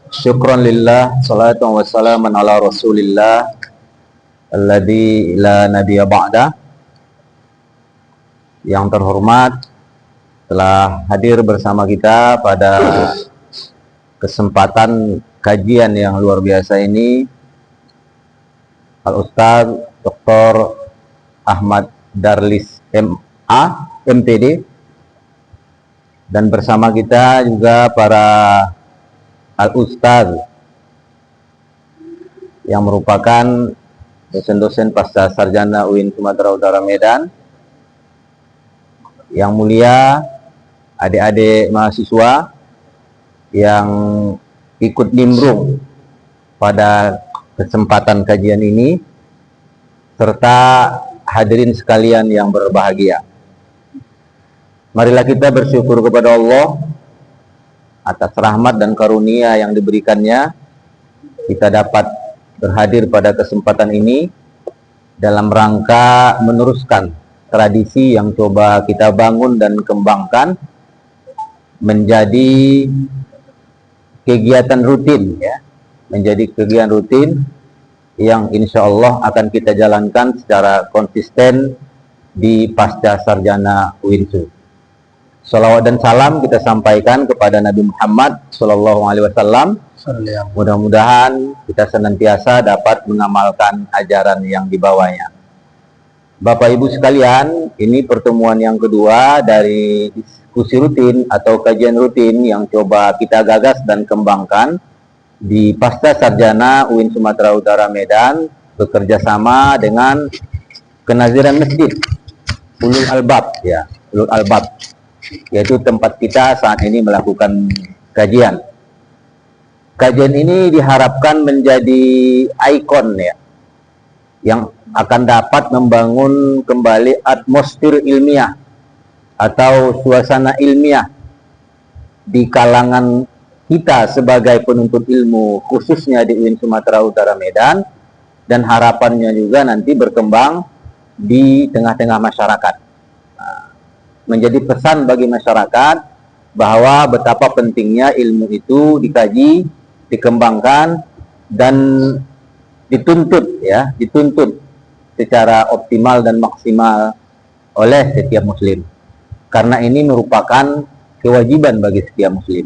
Syukran lillah, salatu wassalamu ala rasulillah alladzi la nabiyya ba'da. Yang terhormat, telah hadir bersama kita pada kesempatan kajian yang luar biasa ini Al-Ustaz Dr. Ahmad Darlis MA, MPD, dan bersama kita juga para Al-Ustaz yang merupakan dosen-dosen pasca sarjana UIN Sumatera Utara Medan. Yang mulia adik-adik mahasiswa yang ikut nimbrung pada kesempatan kajian ini, serta hadirin sekalian yang berbahagia. Marilah kita bersyukur kepada Allah atas rahmat dan karunia yang diberikannya. Kita dapat berhadir pada kesempatan ini dalam rangka meneruskan tradisi yang coba kita bangun dan kembangkan menjadi kegiatan rutin, ya, menjadi kegiatan rutin yang insya Allah akan kita jalankan secara konsisten di pasca sarjana UINSU. Salawat dan salam kita sampaikan kepada Nabi Muhammad SAW. Mudah-mudahan kita senantiasa dapat mengamalkan ajaran yang dibawanya. Bapak Ibu sekalian, ini pertemuan yang kedua dari diskusi rutin atau kajian rutin yang coba kita gagas dan kembangkan di pasca sarjana UIN Sumatera Utara Medan, bekerja sama dengan Kenaziran Masjid Ulul Albab, ya, Ulul Albab, yaitu tempat kita saat ini melakukan kajian. Kajian ini diharapkan menjadi ikon, ya, yang akan dapat membangun kembali atmosfer ilmiah atau suasana ilmiah di kalangan kita sebagai penuntut ilmu, khususnya di UIN Sumatera Utara Medan, dan harapannya juga nanti berkembang di tengah-tengah masyarakat. Menjadi pesan bagi masyarakat bahwa betapa pentingnya ilmu itu dikaji, dikembangkan, dan dituntut, ya, dituntut secara optimal dan maksimal oleh setiap muslim, karena ini merupakan kewajiban bagi setiap muslim.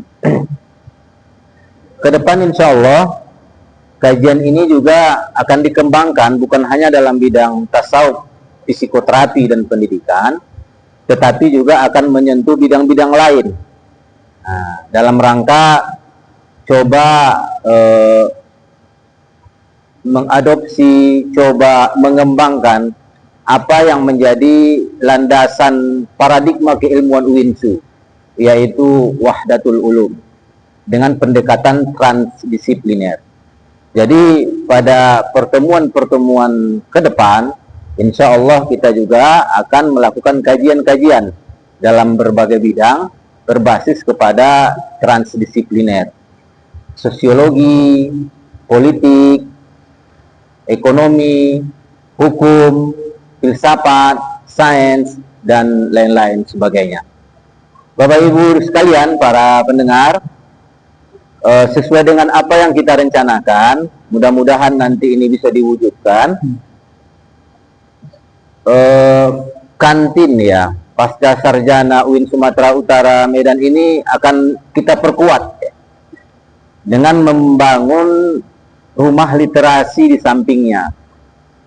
Kedepan insya Allah kajian ini juga akan dikembangkan bukan hanya dalam bidang tasawuf, psikoterapi dan pendidikan, tetapi juga akan menyentuh bidang-bidang lain. Dalam rangka coba mengadopsi, coba mengembangkan apa yang menjadi landasan paradigma keilmuan UINSU, yaitu wahdatul ulum dengan pendekatan transdisipliner. Jadi pada pertemuan-pertemuan ke depan, insya Allah kita juga akan melakukan kajian-kajian dalam berbagai bidang berbasis kepada transdisipliner. Sosiologi, politik, ekonomi, hukum, filsafat, sains, dan lain-lain sebagainya. Bapak Ibu sekalian, para pendengar, sesuai dengan apa yang kita rencanakan, mudah-mudahan nanti ini bisa diwujudkan. Kantin, ya, pasca sarjana UIN Sumatera Utara Medan ini akan kita perkuat, ya, dengan membangun rumah literasi di sampingnya.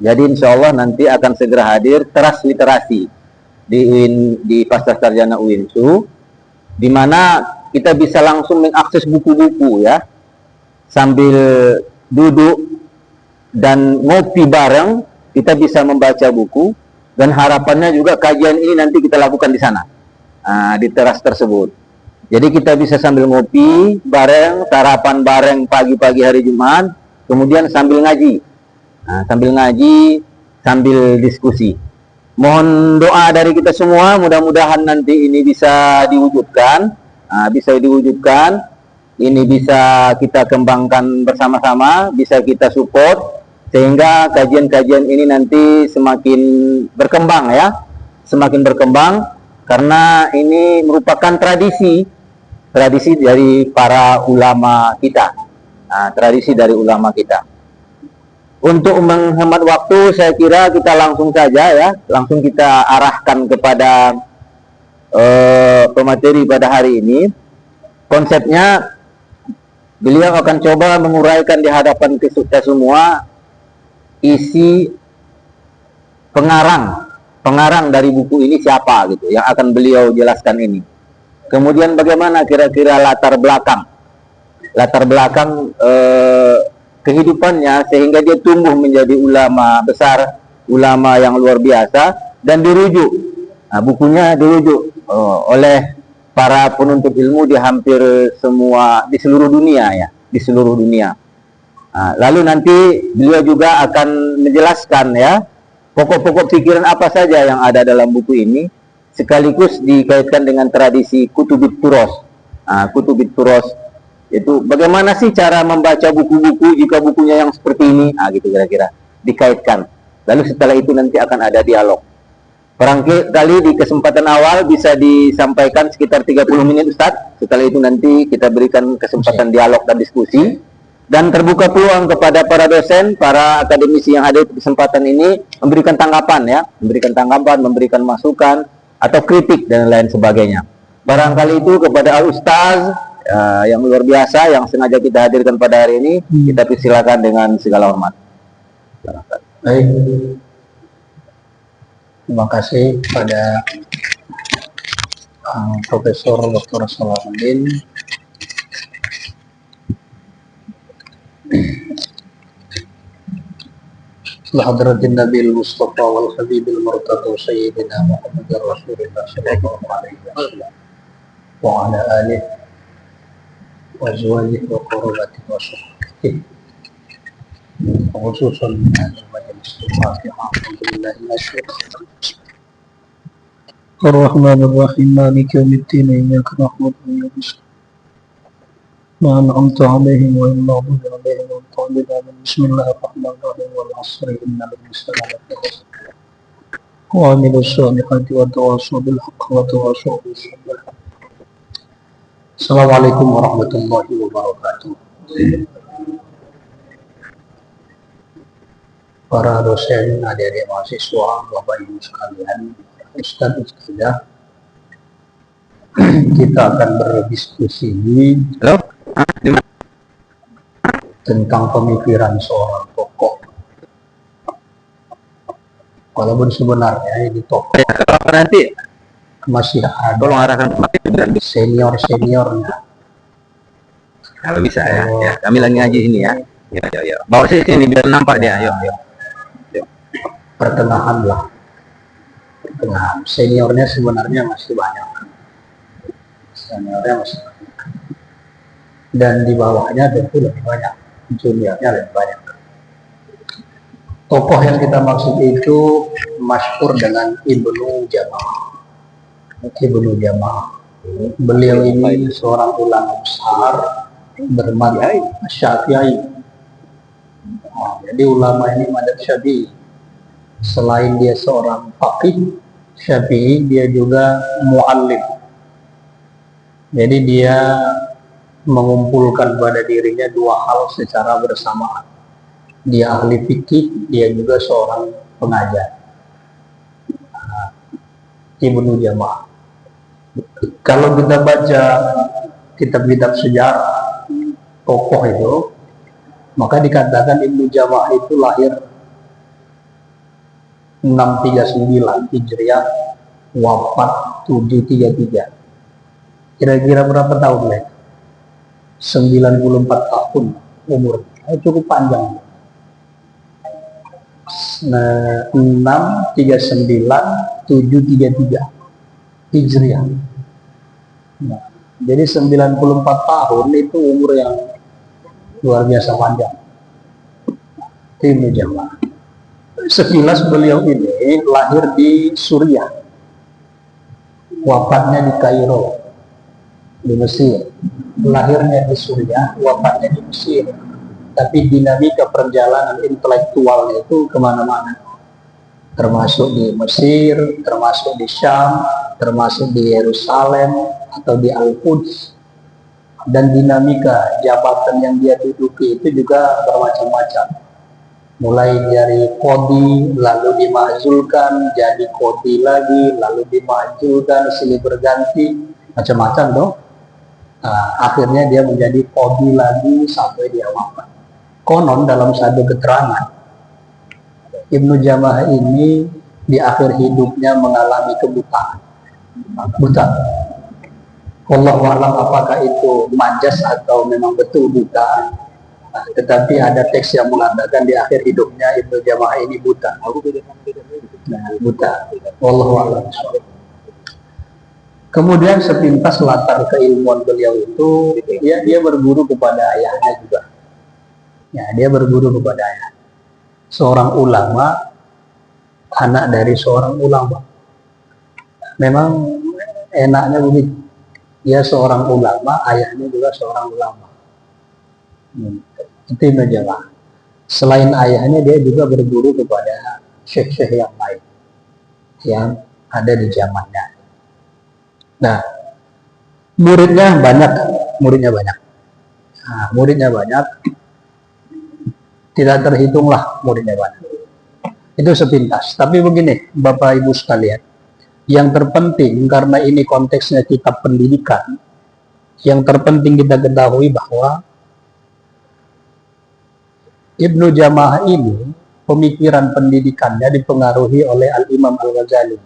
Jadi insya Allah nanti akan segera hadir teras literasi di pasca sarjana UINSU, di mana kita bisa langsung mengakses buku-buku, ya, sambil duduk dan ngopi bareng, kita bisa membaca buku, dan harapannya juga kajian ini nanti kita lakukan di sana, di teras tersebut. Jadi kita bisa sambil ngopi bareng, sarapan bareng pagi-pagi hari Jumat, kemudian sambil ngaji, sambil diskusi. Mohon doa dari kita semua, mudah-mudahan nanti ini bisa diwujudkan, ini bisa kita kembangkan bersama-sama, bisa kita support, sehingga kajian-kajian ini nanti semakin berkembang, ya, semakin berkembang, karena ini merupakan tradisi tradisi dari para ulama kita. Tradisi dari ulama kita. Untuk menghemat waktu, saya kira kita langsung saja ya, langsung kita arahkan kepada pemateri pada hari ini. Konsepnya, beliau akan coba menguraikan di hadapan kita semua isi pengarang dari buku ini siapa gitu, yang akan beliau jelaskan ini. Kemudian bagaimana kira-kira latar belakang kehidupannya sehingga dia tumbuh menjadi ulama besar, ulama yang luar biasa, dan dirujuk. Bukunya dirujuk oleh para penuntut ilmu di hampir di seluruh dunia ya, di seluruh dunia. Lalu nanti beliau juga akan menjelaskan ya pokok-pokok pikiran apa saja yang ada dalam buku ini, sekaligus dikaitkan dengan tradisi Kutubit Turos. Kutubit Turos itu bagaimana sih cara membaca buku-buku jika bukunya yang seperti ini, gitu kira-kira dikaitkan. Lalu setelah itu nanti akan ada dialog. Barangkali di kesempatan awal bisa disampaikan sekitar 30 menit Ustadz. Setelah itu nanti kita berikan kesempatan dialog dan diskusi, dan terbuka peluang kepada para dosen, para akademisi yang ada di kesempatan ini memberikan tanggapan ya, memberikan masukan atau kritik dan lain sebagainya. Barangkali itu kepada Al-Ustaz yang luar biasa yang sengaja kita hadirkan pada hari ini, kita persilakan dengan segala hormat. Baik, terima kasih kepada Profesor Dr. Salahuddin. Hadratin Nabil Mustafa wal Habibil Murtada Sayyidina Muhammad Rasulullah sallallahu alaihi wasallam wa ala alihi wa azwajihi wa qurrati wa sahbihi khususan majelis Al-Fatihah. Alhamdulillah Ar-Rahmanir Rahim Maliki Yaumiddin Iyyaka na'budu wa iyyaka nasta'in ما أنعمت عليهم وإن المغضوب عليهم ولا الضالين. بسم الله الرحمن الرحيم والعصر إن الإنسان لفي خسر وعملوا الصالحات وتواصوا بالحق وتواصوا بالصبر. Assalamualaikum warahmatullahi wabarakatuh. Para dosen, adik-adik mahasiswa, Bapak Ibu sekalian, Ustadz Ustadzah, kita akan berdiskusi tentang pemikiran seorang tokoh. Walaupun sebenarnya ini tokoh nanti masih ada, tolong arahkan senior-seniornya. Kalau bisa ya, kami lagi ngaji ini ya. Ya. Bawa sini biar nampak dia. Ayo. Pertengahan lah. Seniornya sebenarnya masih banyak. Dan di bawahnya tentu lebih banyak, juniornya lebih banyak. Tokoh yang kita maksud itu masyhur dengan Ibnu Jama'ah. Beliau ini seorang ulama besar bermadzhab Syafi'i. Jadi ulama ini madzhab Syafi'i. Selain dia seorang faqih Syafi'i, dia juga muallim. Jadi dia mengumpulkan pada dirinya dua hal secara bersamaan. Dia ahli fikih, dia juga seorang pengajar. Ibnu Jama'ah. Kalau kita baca kitab-kitab sejarah tokoh itu, maka dikatakan Ibnu Jama'ah itu lahir 639 Hijriah, wafat 733. Kira-kira berapa tahun ya? 94 tahun umur. Cukup panjang. 639 733 Hijriah. Jadi 94 tahun itu umur yang luar biasa panjang. Ibnu Jama'ah. Sekilas beliau ini lahir di Suriah, wafatnya di Kairo, di Mesir. Lahirnya di Suriah, wafatnya di Mesir. Tapi dinamika perjalanan intelektualnya itu kemana-mana, termasuk di Mesir, termasuk di Syam, termasuk di Yerusalem atau di Al-Quds. dan dinamika jabatan yang dia duduki itu juga bermacam-macam. Mulai dari qadhi, lalu dimakzulkan, jadi qadhi lagi, lalu dimakzulkan, silih berganti, macam-macam dong. Akhirnya dia menjadi qadhi lagi sampai dia wafat. Konon dalam satu keterangan, Ibnu Jama'ah ini di akhir hidupnya mengalami kebutaan. Buta. Wallahu a'lam apakah itu majas atau memang betul buta. Tetapi ada teks yang mengatakan di akhir hidupnya Ibnu Jama'ah ini buta. Buta. Wallahu a'lam. Kemudian sepintas latar keilmuan beliau itu, ya dia berguru kepada ayahnya juga. Ya, dia berguru kepada ayah. Seorang ulama, anak dari seorang ulama. Memang enaknya begitu. Dia seorang ulama, ayahnya juga seorang ulama. Itu Ibnu Jama'ah. Selain ayahnya, dia juga berguru kepada syekh-syekh yang lain yang ada di zamannya. Nah, muridnya banyak. Muridnya banyak. Tidak terhitunglah muridnya banyak. Itu sepintas. Tapi begini, Bapak Ibu sekalian, yang terpenting karena ini konteksnya kitab pendidikan, yang terpenting kita ketahui bahwa Ibnu Jama'ah ini pemikiran pendidikannya dipengaruhi oleh Al-Imam Al-Ghazali.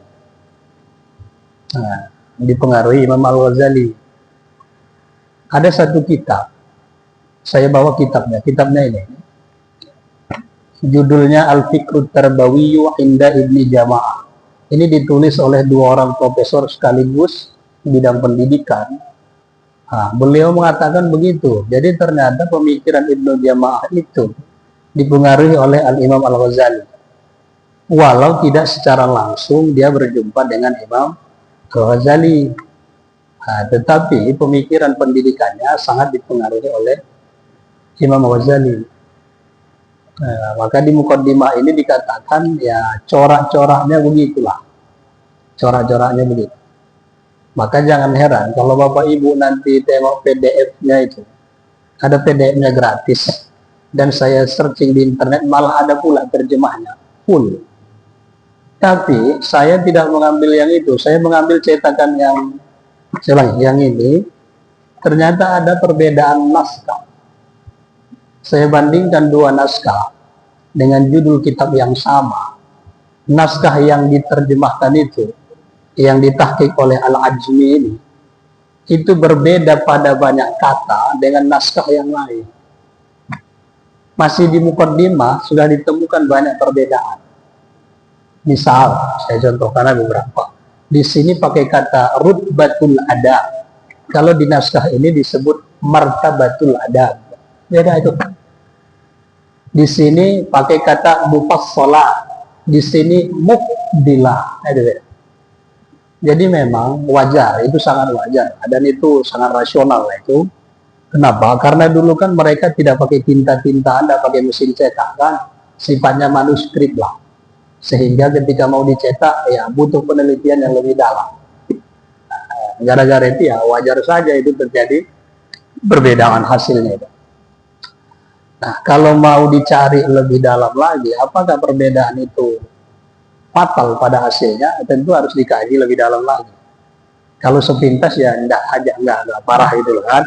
Dipengaruhi Imam Al-Ghazali. Ada satu kitab, saya bawa kitabnya ini. Judulnya Al-Fiqhut Tarbawiyyu Inda Ibni Jama'ah. Ini ditulis oleh dua orang profesor sekaligus bidang pendidikan. Beliau mengatakan begitu. Jadi ternyata pemikiran Ibnu Jama'ah itu dipengaruhi oleh Al-Imam Al-Ghazali. Walau tidak secara langsung dia berjumpa dengan Imam Al-Ghazali. Tetapi pemikiran pendidikannya sangat dipengaruhi oleh Imam Al-Ghazali. Maka di mukaddimah ini dikatakan ya corak-coraknya begitulah. Corak-coraknya begitu. Maka jangan heran kalau Bapak Ibu nanti tengok PDF-nya itu. Ada PDF-nya gratis. Dan saya searching di internet malah ada pula terjemahnya full. Tapi saya tidak mengambil yang itu. Saya mengambil cetakan yang ini. Ternyata ada perbedaan naskah. Saya bandingkan dua naskah dengan judul kitab yang sama. Naskah yang diterjemahkan itu, yang ditahqiq oleh Al-Ajmi ini, itu berbeda pada banyak kata dengan naskah yang lain. Masih di mukaddimah sudah ditemukan banyak perbedaan. Misal, saya contohkan beberapa. Di sini pakai kata rutbatul adab. Kalau di naskah ini disebut martabatul adab. Beda itu. Di sini pakai kata mufassalah, di sini mufdilah. Jadi memang wajar, itu sangat wajar dan itu sangat rasional itu. Kenapa? Karena dulu kan mereka tidak pakai tinta-tinta, tidak pakai mesin cetak kan, sifatnya manuskrip lah. Sehingga ketika mau dicetak ya butuh penelitian yang lebih dalam. Gara-gara itu ya wajar saja itu terjadi perbedaan hasilnya itu. Nah, kalau mau dicari lebih dalam lagi, apakah perbedaan itu fatal pada hasilnya? Tentu harus dikaji lebih dalam lagi. Kalau sepintas ya enggak parah itu kan.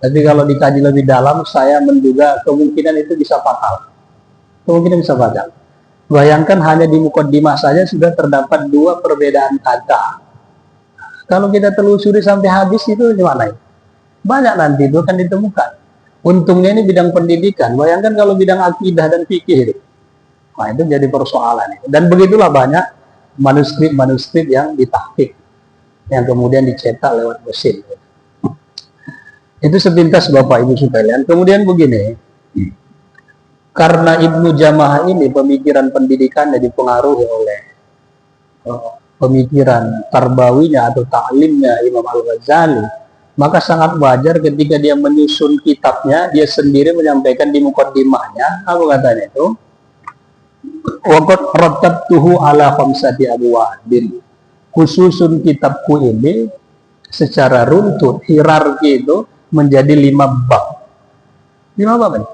Tapi kalau dikaji lebih dalam, saya menduga kemungkinan itu bisa fatal. Kemungkinan bisa fatal. Bayangkan hanya di mukaddimah saja sudah terdapat dua perbedaan kata. Kalau kita telusuri sampai habis itu gimana? Banyak nanti itu akan ditemukan. Untungnya ini bidang pendidikan. Bayangkan kalau bidang akidah dan fikih itu. Nah, itu jadi persoalan. Dan begitulah banyak manuskrip-manuskrip yang ditahqiq, yang kemudian dicetak lewat mesin. Itu sepintas Bapak Ibu sekalian. Kemudian begini, karena Ibnu Jama'ah ini pemikiran pendidikannya dipengaruhi oleh pemikiran tarbawinya atau ta'limnya Imam Al-Ghazali, maka sangat wajar ketika dia menyusun kitabnya, dia sendiri menyampaikan di mukaddimahnya, apa katanya itu? Waqad rattabtuhu ala khamsati abwabin. Khususun kitabku ini secara runtut, hierarki itu menjadi 5 bab. 5 bab kan?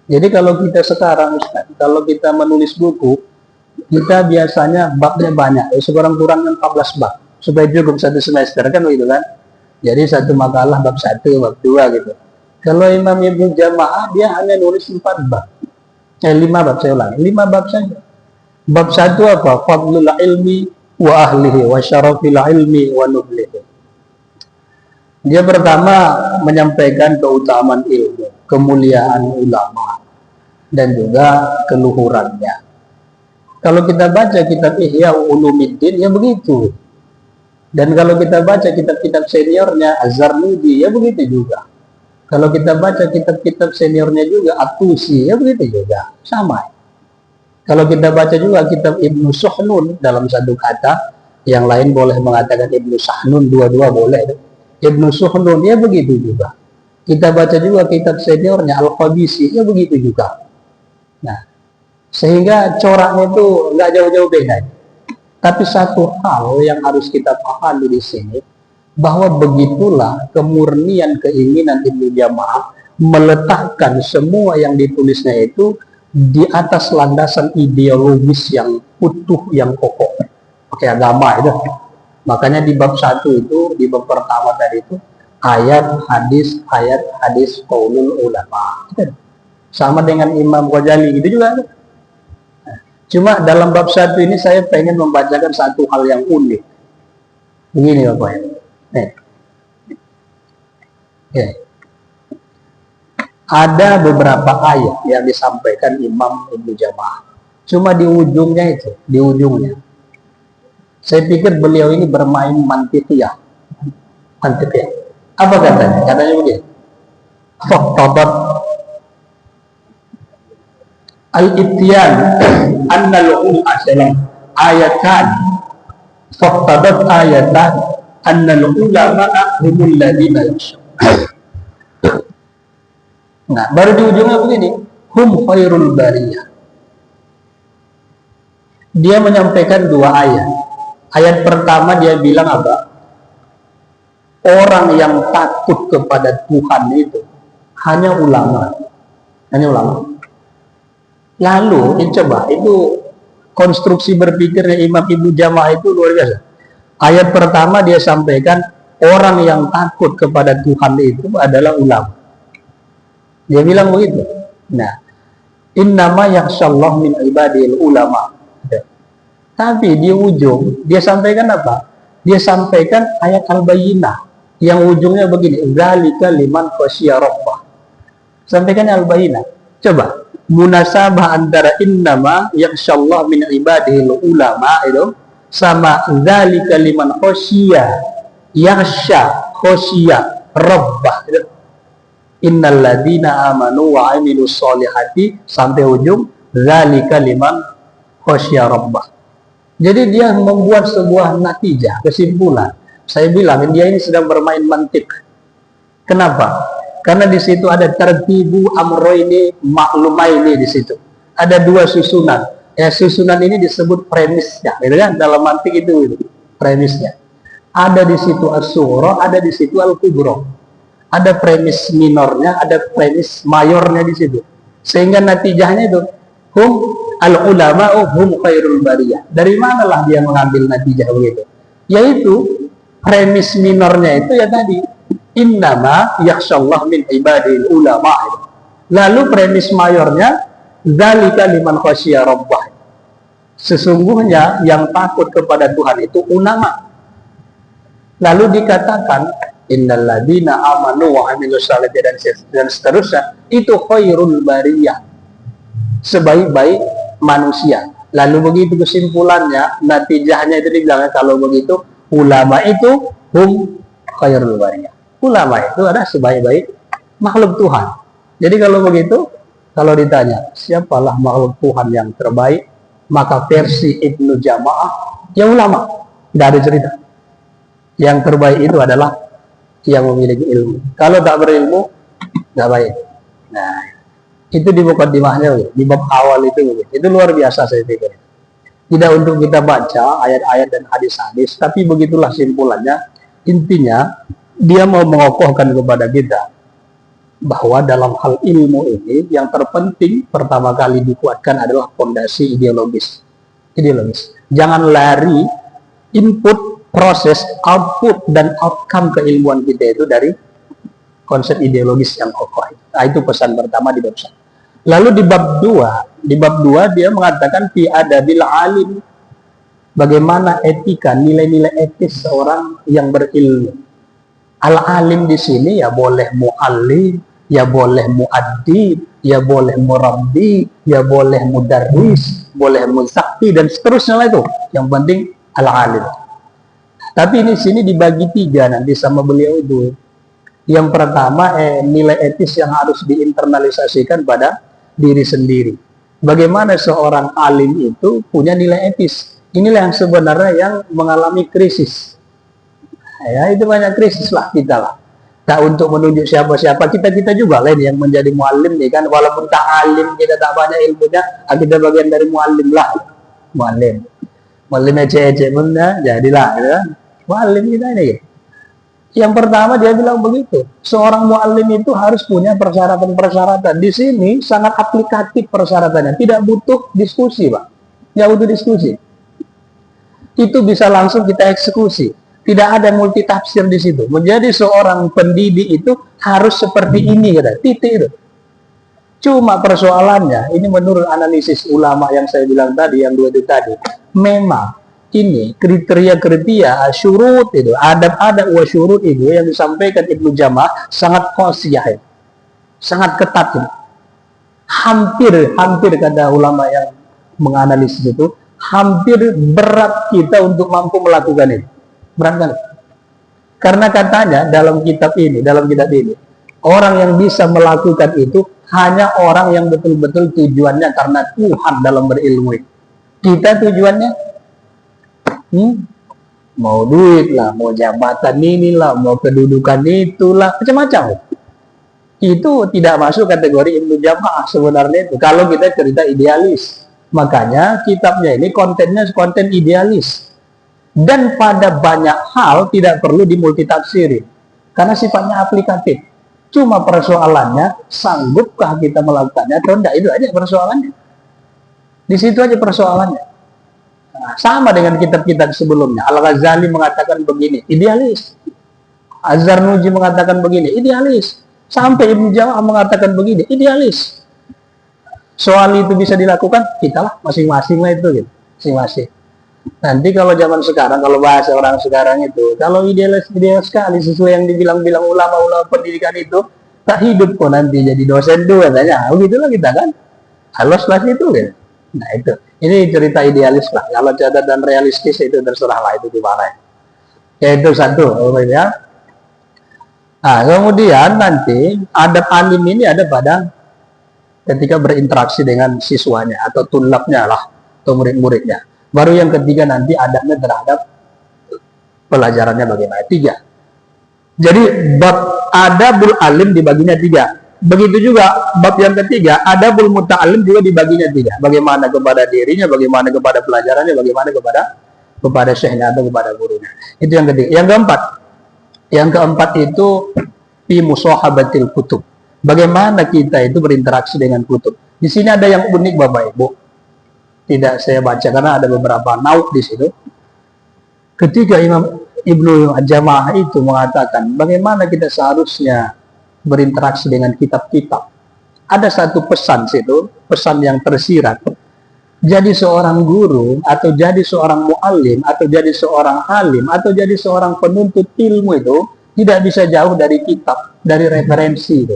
Jadi kalau kita sekarang Ustaz, kalau kita menulis buku, kita biasanya babnya banyak, sekurang-kurangnya 14 bab, supaya cukup 1 semester kan begitu kan? Jadi satu makalah bab 1, bab 2 gitu. Kalau Imam Ibnu Jamaah dia hanya nulis 4 bab. 5 bab, saya ulang, 5 bab saja. Bab 1 apa? Fadlul ilmi wa ahlihi wa syarafil ilmi wa nublihi. Dia pertama menyampaikan keutamaan ilmu, kemuliaan ulama, dan juga keluhurannya. Kalau kita baca kitab Ihya Ulumuddin, ya begitu. Dan kalau kita baca kitab-kitab seniornya Az-Zarnuji, ya begitu juga. Kalau kita baca kitab-kitab seniornya juga At-Tusi, ya begitu juga. Sama. Kalau kita baca juga kitab Ibnu Suhnun dalam satu kata, yang lain boleh mengatakan Ibnu Sahnun, dua-dua boleh. Ibnu Suhnun, ya begitu juga. Kita baca juga kitab seniornya Al-Qabisi, ya begitu juga. Nah, sehingga coraknya itu nggak jauh-jauh beda. Tapi satu hal yang harus kita pahami di sini, bahwa begitulah kemurnian keinginan Ibnu Jamaah meletakkan semua yang ditulisnya itu di atas landasan ideologis yang utuh, yang kokoh. Pakai agama itu. Makanya di bab 1 itu, di bab pertama tadi itu, ayat hadis qaulul ulama. Sama dengan Imam Ghazali gitu juga. Cuma dalam bab 1 ini saya pengen membacakan satu hal yang unik. Begini Bapak ya. Ada beberapa ayat yang disampaikan Imam Ibnu Jamaah. Cuma di ujungnya itu, di ujungnya. Saya pikir beliau ini bermain mantikiyah. Mantikiyah. Apa katanya? Katanya begini. Faqtadat al-ibtiyan annal ulama ayatan. Faqtadat ayatan annal ulama humul ladina yakhshawun. Nah, baru di ujungnya begini, hum khairul bariyah. Dia menyampaikan 2 ayat. Ayat pertama dia bilang apa? Orang yang takut kepada Tuhan itu hanya ulama. Hanya ulama. Lalu, coba, itu konstruksi berpikirnya Imam Ibnu Jamaah itu luar biasa. Ayat pertama dia sampaikan, orang yang takut kepada Tuhan itu adalah ulama. Dia bilang begitu. Nah, innama yakhshallahu min ibadil ulama. Tapi di ujung dia sampaikan apa? Dia sampaikan ayat Al-Bayyinah yang ujungnya begini, zalika liman khasyiya rabbah. Sampaikan Al-Bayyinah. Coba munasabah antara innama yakhshallahu min ibadil ulama itu sama zalika liman khasyiya yakhsha khasyiya rabbah. Innal ladzina amanu wa 'amilus sholihati sampai ujung zalika liman khasyiya rabbah. Jadi dia membuat sebuah natijah, kesimpulan. Saya bilang dia ini sedang bermain mantik. Kenapa? Karena di situ ada tertibu amroini maklumaini di situ. Ada 2 susunan. Ya, susunan ini disebut premisnya, gitu kan? Dalam mantik itu premisnya. Ada di situ as-sughra, ada di situ al-kubra. Ada premis minornya, ada premis mayornya di situ. Sehingga natijahnya itu hum al-ulama hum khairul bariyah. Dari manalah dia mengambil natijah begitu? Yaitu premis minornya itu ya tadi innama yakhshallahu min ibadil ulama. Lalu premis mayornya zalika liman khasyiya rabbah. Sesungguhnya yang takut kepada Tuhan itu ulama. Lalu dikatakan innal ladzina amanu wa 'amilus sholihati dan seterusnya itu khairul bariyah. Sebaik-baik manusia. Lalu begitu kesimpulannya, natijahnya itu dibilang kalau begitu ulama itu hum khairul bariyah. Ulama itu adalah sebaik-baik makhluk Tuhan. Jadi kalau begitu, kalau ditanya siapalah makhluk Tuhan yang terbaik, maka versi Ibnu Jamaah ya ulama. Tidak ada cerita. Yang terbaik itu adalah yang memiliki ilmu. Kalau tak berilmu, tidak baik. Nah, itu di mukaddimahnya, di bab awal itu luar biasa saya pikir. Tidak untuk kita baca ayat-ayat dan hadis-hadis, tapi begitulah simpulannya. Intinya dia mau mengokohkan kepada kita bahwa dalam hal ilmu ini yang terpenting pertama kali dikuatkan adalah fondasi ideologis. Jangan lari input, proses, output dan outcome keilmuan kita itu dari konsep ideologis yang kokoh. Nah, itu pesan pertama di bab 1. Lalu di bab 2 dia mengatakan fi adabil alim, bagaimana etika, nilai-nilai etis seorang yang berilmu. Al-alim di sini ya boleh muallim, ya boleh muaddib, ya boleh murabbi, ya boleh mudarris, boleh muzakki dan seterusnya lah itu. Yang penting al-alim. Tapi ini sini dibagi 3 nanti sama beliau itu. Yang pertama nilai etis yang harus diinternalisasikan pada diri sendiri. Bagaimana seorang alim itu punya nilai etis. Inilah yang sebenarnya yang mengalami krisis. Ya, itu banyak krisis lah kita lah. Tak untuk menunjuk siapa-siapa, kita juga lain yang menjadi muallim nih kan. Walaupun tak alim, kita tak banyak ilmunya, kita bagian dari muallim lah. Muallim ece-ece pun jadilah gitu kan. Muallim kita ini. Yang pertama dia bilang begitu. Seorang muallim itu harus punya persyaratan-persyaratan. Di sini sangat aplikatif persyaratannya. Tidak butuh diskusi, Pak. Tidak butuh diskusi. Itu bisa langsung kita eksekusi. Tidak ada multi tafsir di situ. Menjadi seorang pendidik itu harus seperti ini, kata. Titik itu. Cuma persoalannya, ini menurut analisis ulama yang saya bilang tadi, yang 2 itu tadi, memang ini kriteria syurut itu, adab-adab wa syurut itu yang disampaikan Ibnu Jamah sangat qasiyah, sangat ketat itu. Hampir kata ulama yang menganalisis itu, hampir berat kita untuk mampu melakukan itu. Berat kan? Karena katanya dalam kitab ini, orang yang bisa melakukan itu hanya orang yang betul-betul tujuannya karena Tuhan dalam berilmu. Kita tujuannya mau duit lah, mau jabatan inilah, mau kedudukan itulah, macam-macam. Itu tidak masuk kategori Ibnu Jamah sebenarnya itu. Kalau kita cerita idealis, makanya kitabnya ini kontennya konten idealis. Dan pada banyak hal tidak perlu dimultitafsirin karena sifatnya aplikatif. Cuma persoalannya, sanggupkah kita melakukannya atau tidak? Itu aja persoalannya. Di situ aja persoalannya. Nah, sama dengan kitab-kitab sebelumnya. Al-Ghazali mengatakan begini, idealis. Az-Zarnuji mengatakan begini, idealis. Sampai Ibnu Jamah mengatakan begini, idealis. Soal itu bisa dilakukan, kita lah masing-masing lah itu, gitu. Masing-masing. Nanti kalau zaman sekarang, kalau bahasa orang sekarang itu, kalau ideal sekali sesuai yang dibilang-bilang ulama-ulama pendidikan itu, tak hidup kok nanti jadi dosen tuh katanya. Begitulah kita kan. Halos lah itu gitu. Nah itu, ini cerita idealis lah. Kalau catatan realistis itu terserah lah itu gimana. Ya itu satu, ya. Nah kemudian nanti adab alim ini ada pada ketika berinteraksi dengan siswanya atau tulabnya lah, atau murid-muridnya. Baru yang ketiga nanti adabnya terhadap pelajarannya bagaimana. 3. Jadi bab adabul alim dibaginya 3. Begitu juga bab yang ketiga adabul muta'alim juga dibaginya 3. Bagaimana kepada dirinya, bagaimana kepada pelajarannya, bagaimana kepada syekhnya atau kepada gurunya. Itu yang ketiga. Yang keempat itu fi musahabatil kutub. Bagaimana kita itu berinteraksi dengan kutub. Di sini ada yang unik Bapak Ibu. Tidak saya baca karena ada beberapa nauk di situ. Ketika Imam Ibnu Jamah itu mengatakan bagaimana kita seharusnya berinteraksi dengan kitab-kitab. Ada satu pesan situ, pesan yang tersirat. Jadi seorang guru atau jadi seorang muallim atau jadi seorang alim atau jadi seorang penuntut ilmu itu tidak bisa jauh dari kitab, dari referensi itu.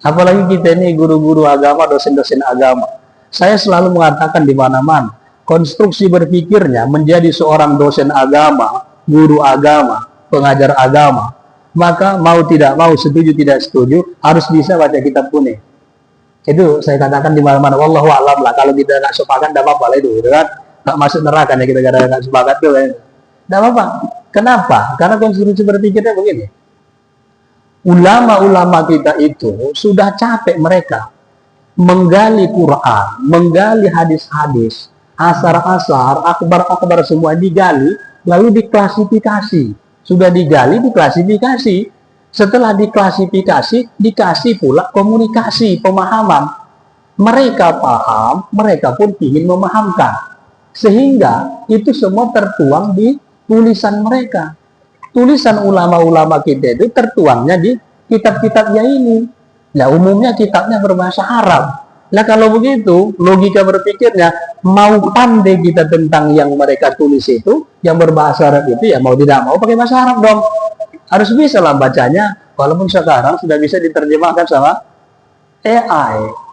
Apalagi kita ini guru-guru agama, dosen-dosen agama. Saya selalu mengatakan di mana-mana, konstruksi berpikirnya menjadi seorang dosen agama, guru agama, pengajar agama, maka mau tidak mau, setuju tidak setuju, harus bisa baca kitab kuning. Itu saya katakan di mana-mana, wallahu a'lam lah. Kalau kita nggak sepakat, tidak apa-apa lah itu, gitu kan? Nggak masuk neraka ya kita nggak sepakat tuh, tidak apa-apa. Kenapa? Karena konstruksi berpikirnya begini. Ulama-ulama kita itu sudah capek mereka menggali Quran, menggali hadis-hadis, asar-asar, akbar-akbar semua digali, lalu diklasifikasi. Sudah digali, diklasifikasi. Setelah diklasifikasi, dikasih pula komunikasi, pemahaman. Mereka paham, mereka pun ingin memahamkan. Sehingga itu semua tertuang di tulisan mereka. Tulisan ulama-ulama kita itu tertuangnya di kitab-kitabnya ini. Nah, umumnya kitabnya berbahasa Arab. Nah, kalau begitu, logika berpikirnya, mau pandai kita tentang yang mereka tulis itu, yang berbahasa Arab itu, ya mau tidak mau pakai bahasa Arab dong. Harus bisa lah bacanya, walaupun sekarang sudah bisa diterjemahkan sama AI.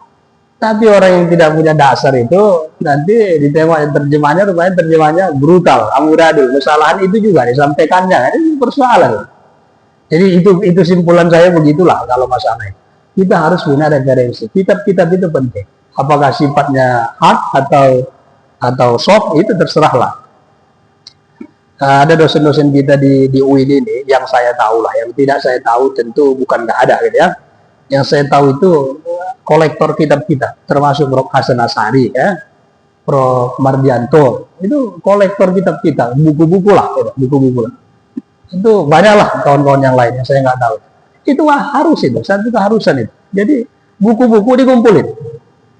Tapi orang yang tidak punya dasar itu, nanti ditengok terjemahnya, rupanya terjemahnya brutal, amburadul. Kesalahan itu juga disampaikannya, ini persoalan. Jadi itu simpulan saya begitulah kalau masalahnya. Kita harus punya referensi. Kitab-kitab itu penting. Apakah sifatnya hard atau soft, itu terserahlah. Ada dosen-dosen kita di UIN ini yang saya tahu lah, yang tidak saya tahu tentu bukan nggak ada gitu ya. Yang saya tahu itu kolektor kitab kita, termasuk Prof. Hasan Asari ya, Prof. Mardianto, itu kolektor kitab kita, buku-buku lah, gitu, buku-buku lah. Itu banyaklah kawan-kawan yang lain yang saya nggak tahu. Itu harus itu, satu keharusan itu. Jadi buku-buku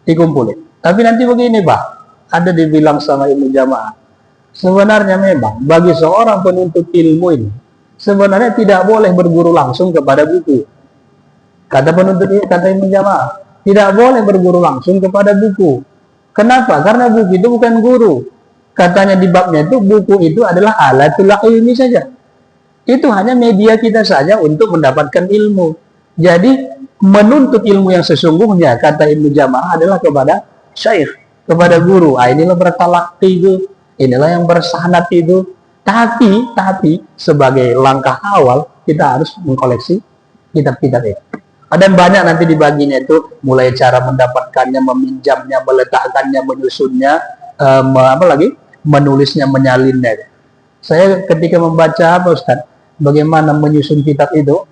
dikumpulin. Tapi nanti begini Pak, ada dibilang sama ilmu jamaah. Sebenarnya memang bagi seorang penuntut ilmu ini, sebenarnya tidak boleh berguru langsung kepada buku. Kata ilmu jamaah, tidak boleh berguru langsung kepada buku. Kenapa? Karena buku itu bukan guru. Katanya di babnya itu, buku itu adalah alatul ilmi saja. Itu hanya media kita saja untuk mendapatkan ilmu. Jadi menuntut ilmu yang sesungguhnya, kata ilmu jamaah, adalah kepada syaikh, kepada guru. Inilah bertalaqi itu, inilah yang bersanad itu. Tapi sebagai langkah awal kita harus mengkoleksi kitab-kitab itu. Dan banyak nanti dibaginya itu, mulai cara mendapatkannya, meminjamnya, meletakkannya, menyusunnya, menulisnya, menyalinnya. Saya ketika membaca Ustaz, bagaimana menyusun kitab itu,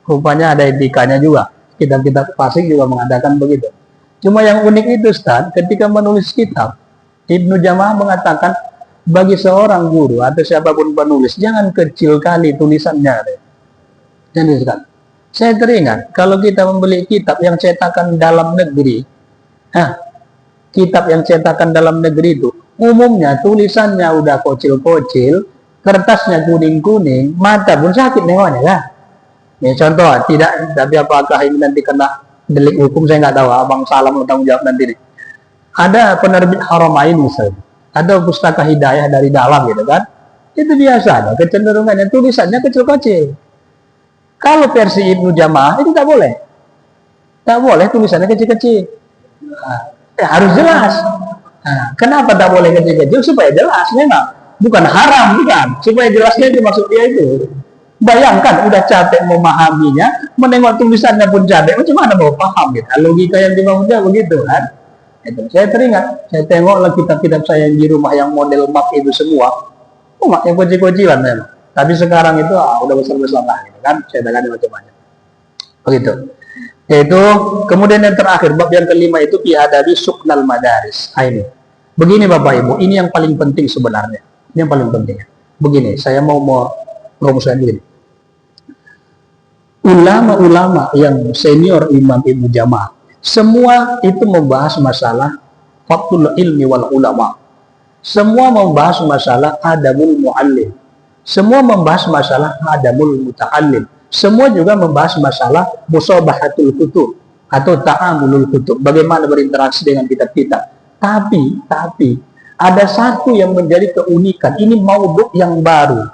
rupanya ada etikanya juga. Kitab-kitab klasik juga mengadakan begitu. Cuma yang unik itu Ustaz, ketika menulis kitab, Ibnu Jamaah mengatakan, bagi seorang guru atau siapapun penulis, jangan kecil kali tulisannya. Jangan Ustaz. Saya teringat, kalau kita membeli kitab yang cetakan dalam negeri, kitab yang cetakan dalam negeri itu, umumnya tulisannya udah kocil-kocil, kertasnya kuning-kuning, mata pun sakit nengoknya kan. Ya, contoh, tapi apakah ini nanti kena delik hukum, saya nggak tahu, Abang Salam tanggung jawab nanti nih. Ada penerbit Haramain misalnya, ada pustaka hidayah dari dalam gitu kan, itu biasanya kecenderungannya tulisannya kecil-kecil. Kalau versi Ibnu Jamaah itu tak boleh. Tak boleh tulisannya kecil-kecil. Harus jelas. Kenapa tak boleh kecil-kecil? Supaya jelas memang. Bukan haram, bukan. Supaya jelasnya itu maksud dia itu. Bayangkan, udah capek memahaminya, menengok tulisannya pun capek, macam mana mau paham gitu. Logika yang dibangunnya begitu kan. Itu. Saya teringat, saya tengoklah kitab-kitab saya yang di rumah yang model map itu semua. Map yang kecil-kecilan memang. Tapi sekarang itu udah besar-besar lah, gitu kan? Saya tangani macam-macam. Begitu. Yaitu kemudian yang terakhir, bab yang kelima itu adabi suknal madaris. Ini. Begini Bapak Ibu, ini yang paling penting sebenarnya. Ini yang paling penting. Begini, saya mau merumuskan begini. Ulama-ulama yang senior Imam Ibnu Jamaah, semua itu membahas masalah fadlul ilmi wal ulama. Semua membahas masalah adabul muallim. Semua membahas masalah adabul muta'allim. Semua juga membahas masalah musabahatul kutub atau ta'amulul kutub, bagaimana berinteraksi dengan kitab-kitab. Tapi ada satu yang menjadi keunikan. Ini maudhu yang baru,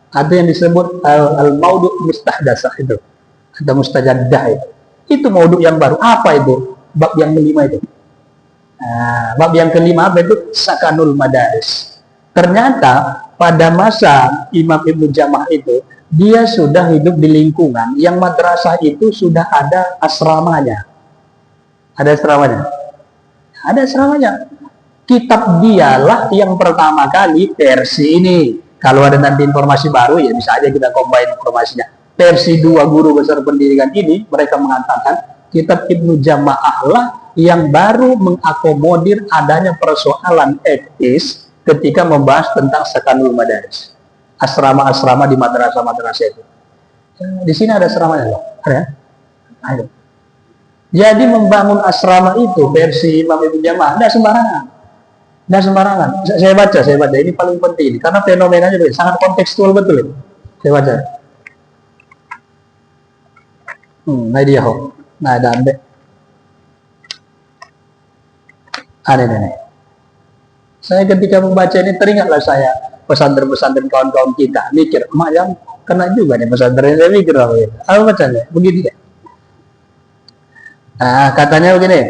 atau yang disebut al-maudhu mustahdasah itu, atau mustajaddah itu. Itu maudhu yang baru. Apa itu? Bab yang kelima itu. Bab yang kelima apa itu? Sakanul madaris. Ternyata pada masa Imam Ibnu Jamaah itu, dia sudah hidup di lingkungan yang madrasah itu sudah ada asramanya. Ada asramanya. Ada asramanya. Kitab dialah yang pertama kali versi ini. Kalau ada nanti informasi baru, ya bisa aja kita combine informasinya. Versi 2 guru besar pendidikan ini, mereka mengatakan kitab Ibnu Jamaah lah yang baru mengakomodir adanya persoalan etis ketika membahas tentang sakanul madaris. asrama-asrama di madrasah-madrasah itu. Di sini ada asramanya loh, ada. Ayo. Jadi membangun asrama itu versi Imam Ibnu Jama'ah tidak sembarangan. Tidak sembarangan. Saya baca ini paling penting karena fenomenanya sangat kontekstual betul ini. Saya baca. Nah dia ho. Nah ada ambil. Ada nih. Saya ketika membaca ini teringatlah saya pesantren-pesantren kawan-kawan kita mikir, emak yang kena juga nih pesantren. Saya mikir apa bacanya? Begini ya. Nah, katanya begini.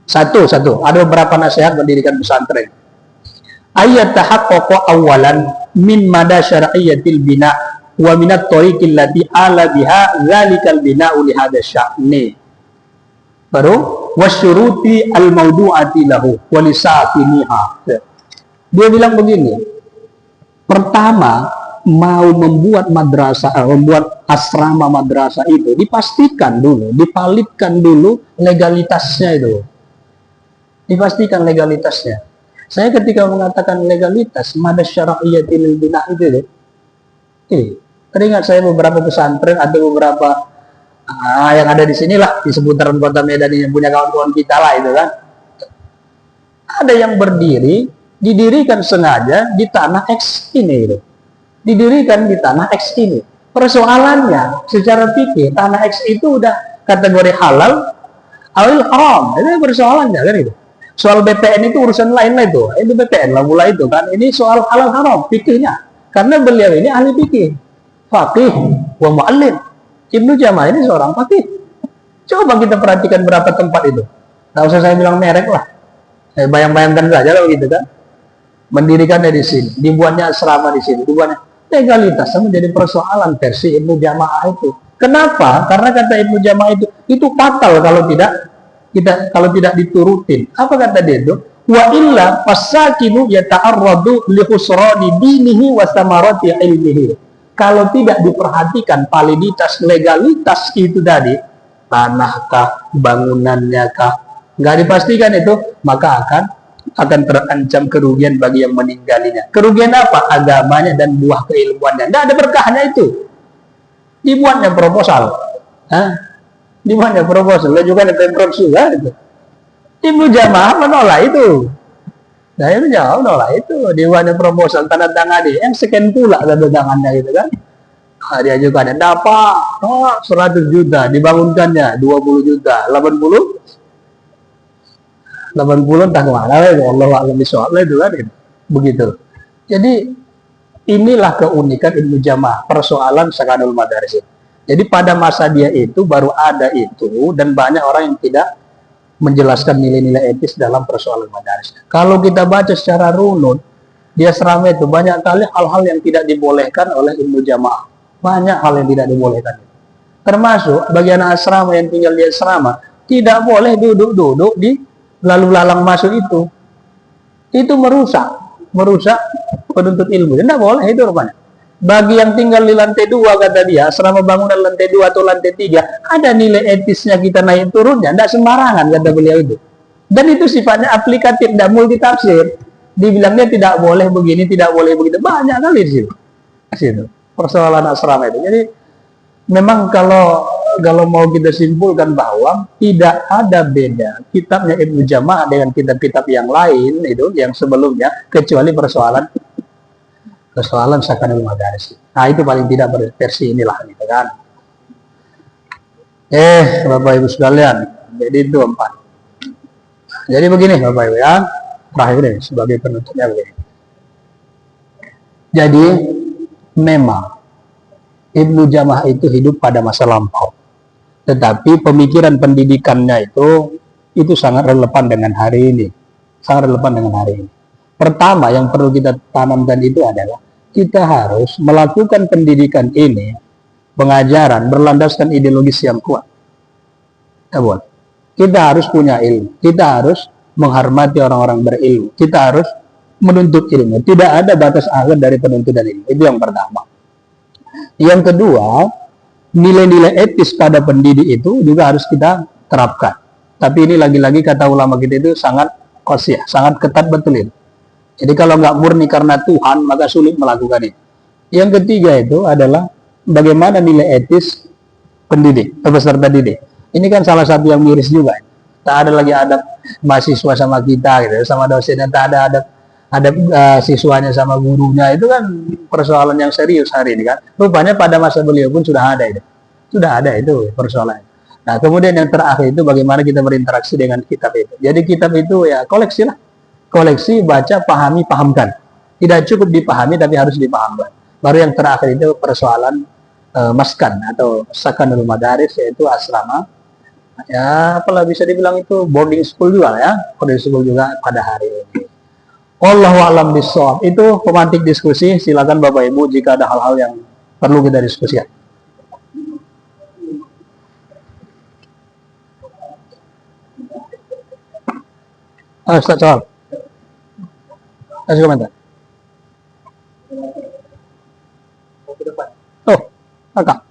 Satu. Ada beberapa nasihat mendirikan pesantren. Ayat tahaqqaqa awalan min mada syar'iyyatil bina wa minat tariqil lati ala biha zalikal bina'u li hadha sya'ni. Baru wasyuruti al-mawdu'ati lahu wa lisa'atiniha. Dia bilang begini. Pertama, mau membuat madrasah, membuat asrama madrasah itu dipastikan dulu, dipalitkan dulu legalitasnya itu. Dipastikan legalitasnya. Saya ketika mengatakan legalitas, mada syar'iyyatil bina itu teringat saya beberapa pesantren atau beberapa yang ada di sinilah di seputaran kota Medan yang punya kawan-kawan kita lah itu kan. Ada yang didirikan sengaja di tanah X ini gitu. Didirikan di tanah X ini. Persoalannya secara fikih tanah X itu udah kategori halal atau haram. Itu persoalannya kan itu. Soal BPN itu urusan lain lah itu. Itu BPN lah mulai itu kan. Ini soal halal haram fikihnya. Karena beliau ini ahli fikih, faqih wa mu'allim. Ibnu Jama'ah ini seorang faqih. Coba kita perhatikan berapa tempat itu. Nggak usah saya bilang merek lah. Bayang-bayangkan saja lah begitu kan. Mendirikannya di sini, dibuatnya asrama di sini, dibuatnya legalitasnya menjadi persoalan versi Ibnu Jama'ah itu. Kenapa? Karena kata Ibnu Jama'ah itu fatal kalau tidak diturutin. Apa kata dia itu? Wa illa fasakinu yata'arradu li khusrani dinihi wa samarati ilmihi. Kalau tidak diperhatikan validitas legalitas itu tadi, tanahkah, bangunannya kah, nggak dipastikan itu, maka akan terancam kerugian bagi yang meninggalnya. Kerugian apa? Agamanya dan buah keilmuannya. Tidak ada berkahnya itu. Dibuatnya proposal. Dibuatnya proposal. Lalu juga ada Pemprov juga itu. Ibnu Jama'ah menolak itu. Nah Ibnu Jama'ah menolak itu. Dibuatnya proposal tanda tangani. Yang sekian pula tanda tangannya gitu kan. Dia juga ada dapat 100 juta dibangunkannya 20 juta 80 entah kemana itu Allah a'lam bishawab itu kan begitu. Jadi inilah keunikan Ibnu Jama'ah, persoalan sakanul madaris. Jadi pada masa dia itu baru ada itu dan banyak orang yang tidak menjelaskan nilai-nilai etis dalam persoalan madaris. Kalau kita baca secara runut di asrama itu banyak kali hal-hal yang tidak dibolehkan oleh Ibnu Jama'ah. Banyak hal yang tidak dibolehkan. Termasuk bagi anak asrama yang tinggal di asrama tidak boleh duduk-duduk di lalu lalang masuk itu merusak penuntut ilmu. Tidak boleh itu rupanya. Bagi yang tinggal di lantai 2 kata dia, asrama bangunan lantai 2 atau lantai 3 ada nilai etisnya kita naik turunnya, tidak sembarangan kata beliau itu. Dan itu sifatnya aplikatif, tidak multitafsir. Dibilangnya tidak boleh begini, tidak boleh begitu, banyak kali di situ persoalan asrama itu. Jadi memang kalau mau kita simpulkan bahwa tidak ada beda kitabnya Ibnu Jama'ah dengan kitab-kitab yang lain itu yang sebelumnya kecuali persoalan sakanul madaris. Nah itu paling tidak versi inilah gitu kan. Bapak Ibu sekalian, jadi itu 4. Jadi begini Bapak Ibu ya, terakhir ini sebagai penutupnya begini. Jadi memang Ibnu Jama'ah itu hidup pada masa lampau. Tetapi pemikiran pendidikannya itu sangat relevan dengan hari ini. Sangat relevan dengan hari ini. Pertama yang perlu kita tanamkan itu adalah kita harus melakukan pendidikan ini, pengajaran berlandaskan ideologis yang kuat. Kita harus punya ilmu. Kita harus menghormati orang-orang berilmu. Kita harus menuntut ilmu. Tidak ada batas akhir dari penuntutan ilmu. Itu yang pertama. Yang kedua, nilai-nilai etis pada pendidik itu juga harus kita terapkan. Tapi ini lagi-lagi kata ulama kita itu sangat qasiyah, sangat ketat betul itu. Jadi kalau nggak murni karena Tuhan, maka sulit melakukan itu. Yang ketiga itu adalah bagaimana nilai etis pendidik, peserta didik. Ini kan salah satu yang miris juga. Tak ada lagi adab mahasiswa sama kita, gitu, sama dosennya. Tak ada adab siswanya sama gurunya. Itu kan persoalan yang serius hari ini kan. Rupanya pada masa beliau pun sudah ada itu. Sudah ada itu persoalan. Nah, kemudian yang terakhir itu bagaimana kita berinteraksi dengan kitab itu. Jadi kitab itu ya koleksi lah. Koleksi, baca, pahami, pahamkan. Tidak cukup dipahami tapi harus dipahamkan. Baru yang terakhir itu persoalan maskan atau sakanul madaris, yaitu asrama. Ya, apalah bisa dibilang itu boarding school juga ya. Boarding school juga pada hari ini. Wallahu a'lam bishawab. Itu pemantik diskusi. Silakan Bapak Ibu jika ada hal-hal yang perlu kita diskusikan. Ustaz soal. Kasih komentar. Oh, kakak.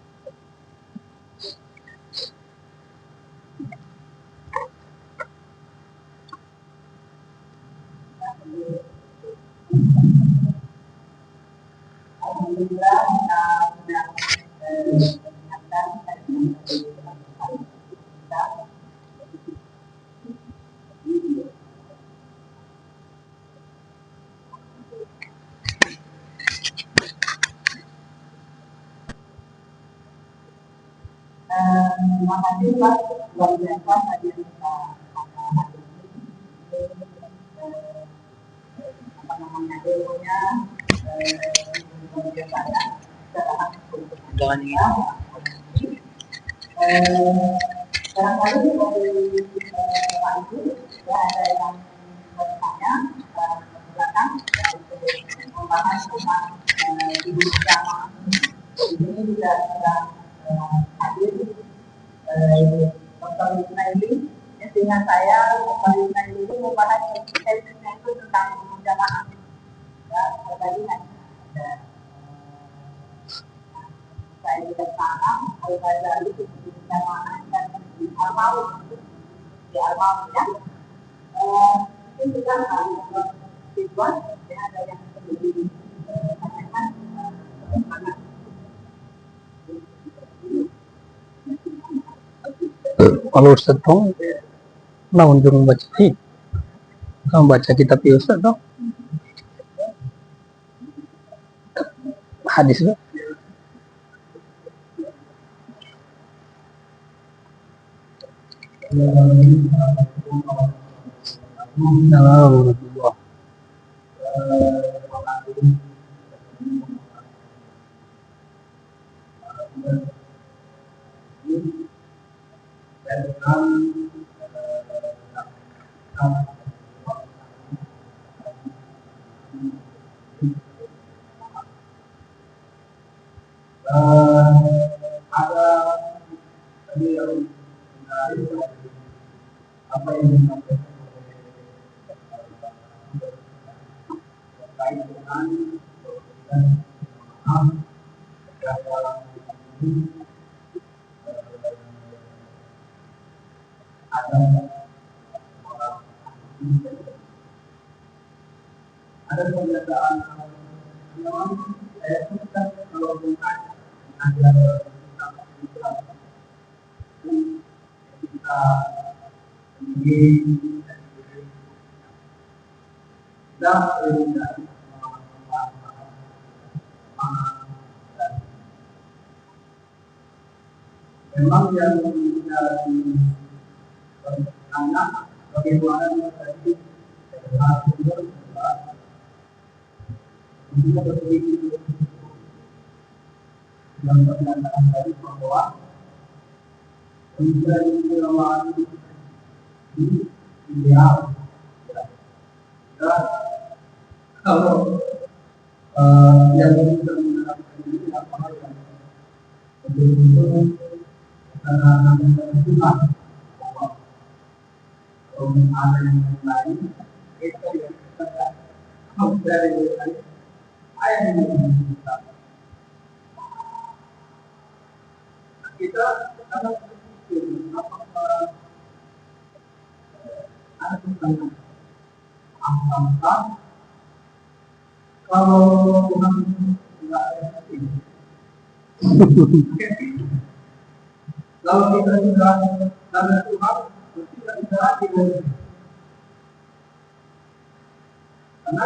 Terima kasih Pak, luar biasa tadi kita apa namanya ilmunya kemudian pada jangan ya. Barangkali dari Pak Ibu ya ada yang bertanya silakan membahas tentang ibu jamaah ini juga sedang hadir Dr. Ismaili, sehingga saya Dr. Ismaili itu membahas tesisnya itu tentang jamaah. Ya, tadi ada saya tidak paham Al-Ghazali itu jamaah dan di Al-Maun ya. Itu juga harus siswa ya, ada yang lebih tanyakan Kalau Ustaz dong, naon jurung baca ini? Kamu baca kitab Ustaz dong? Hadis dong? Alhamdulillah. memang yang anak bagaimana tadi kita berpikir yang pernyataan tadi bahwa menjadi ulama ini ideal dan kalau yang bisa menerapkan ini apa yang betul-betul karena ada Tuhan bahwa kalau ada yang lain itu yang kita dari lain ayat ini kita akan berpikir apakah Kalau Tuhan tidak efektif, kalau kita sudah ada Tuhan, kita bisa lagi karena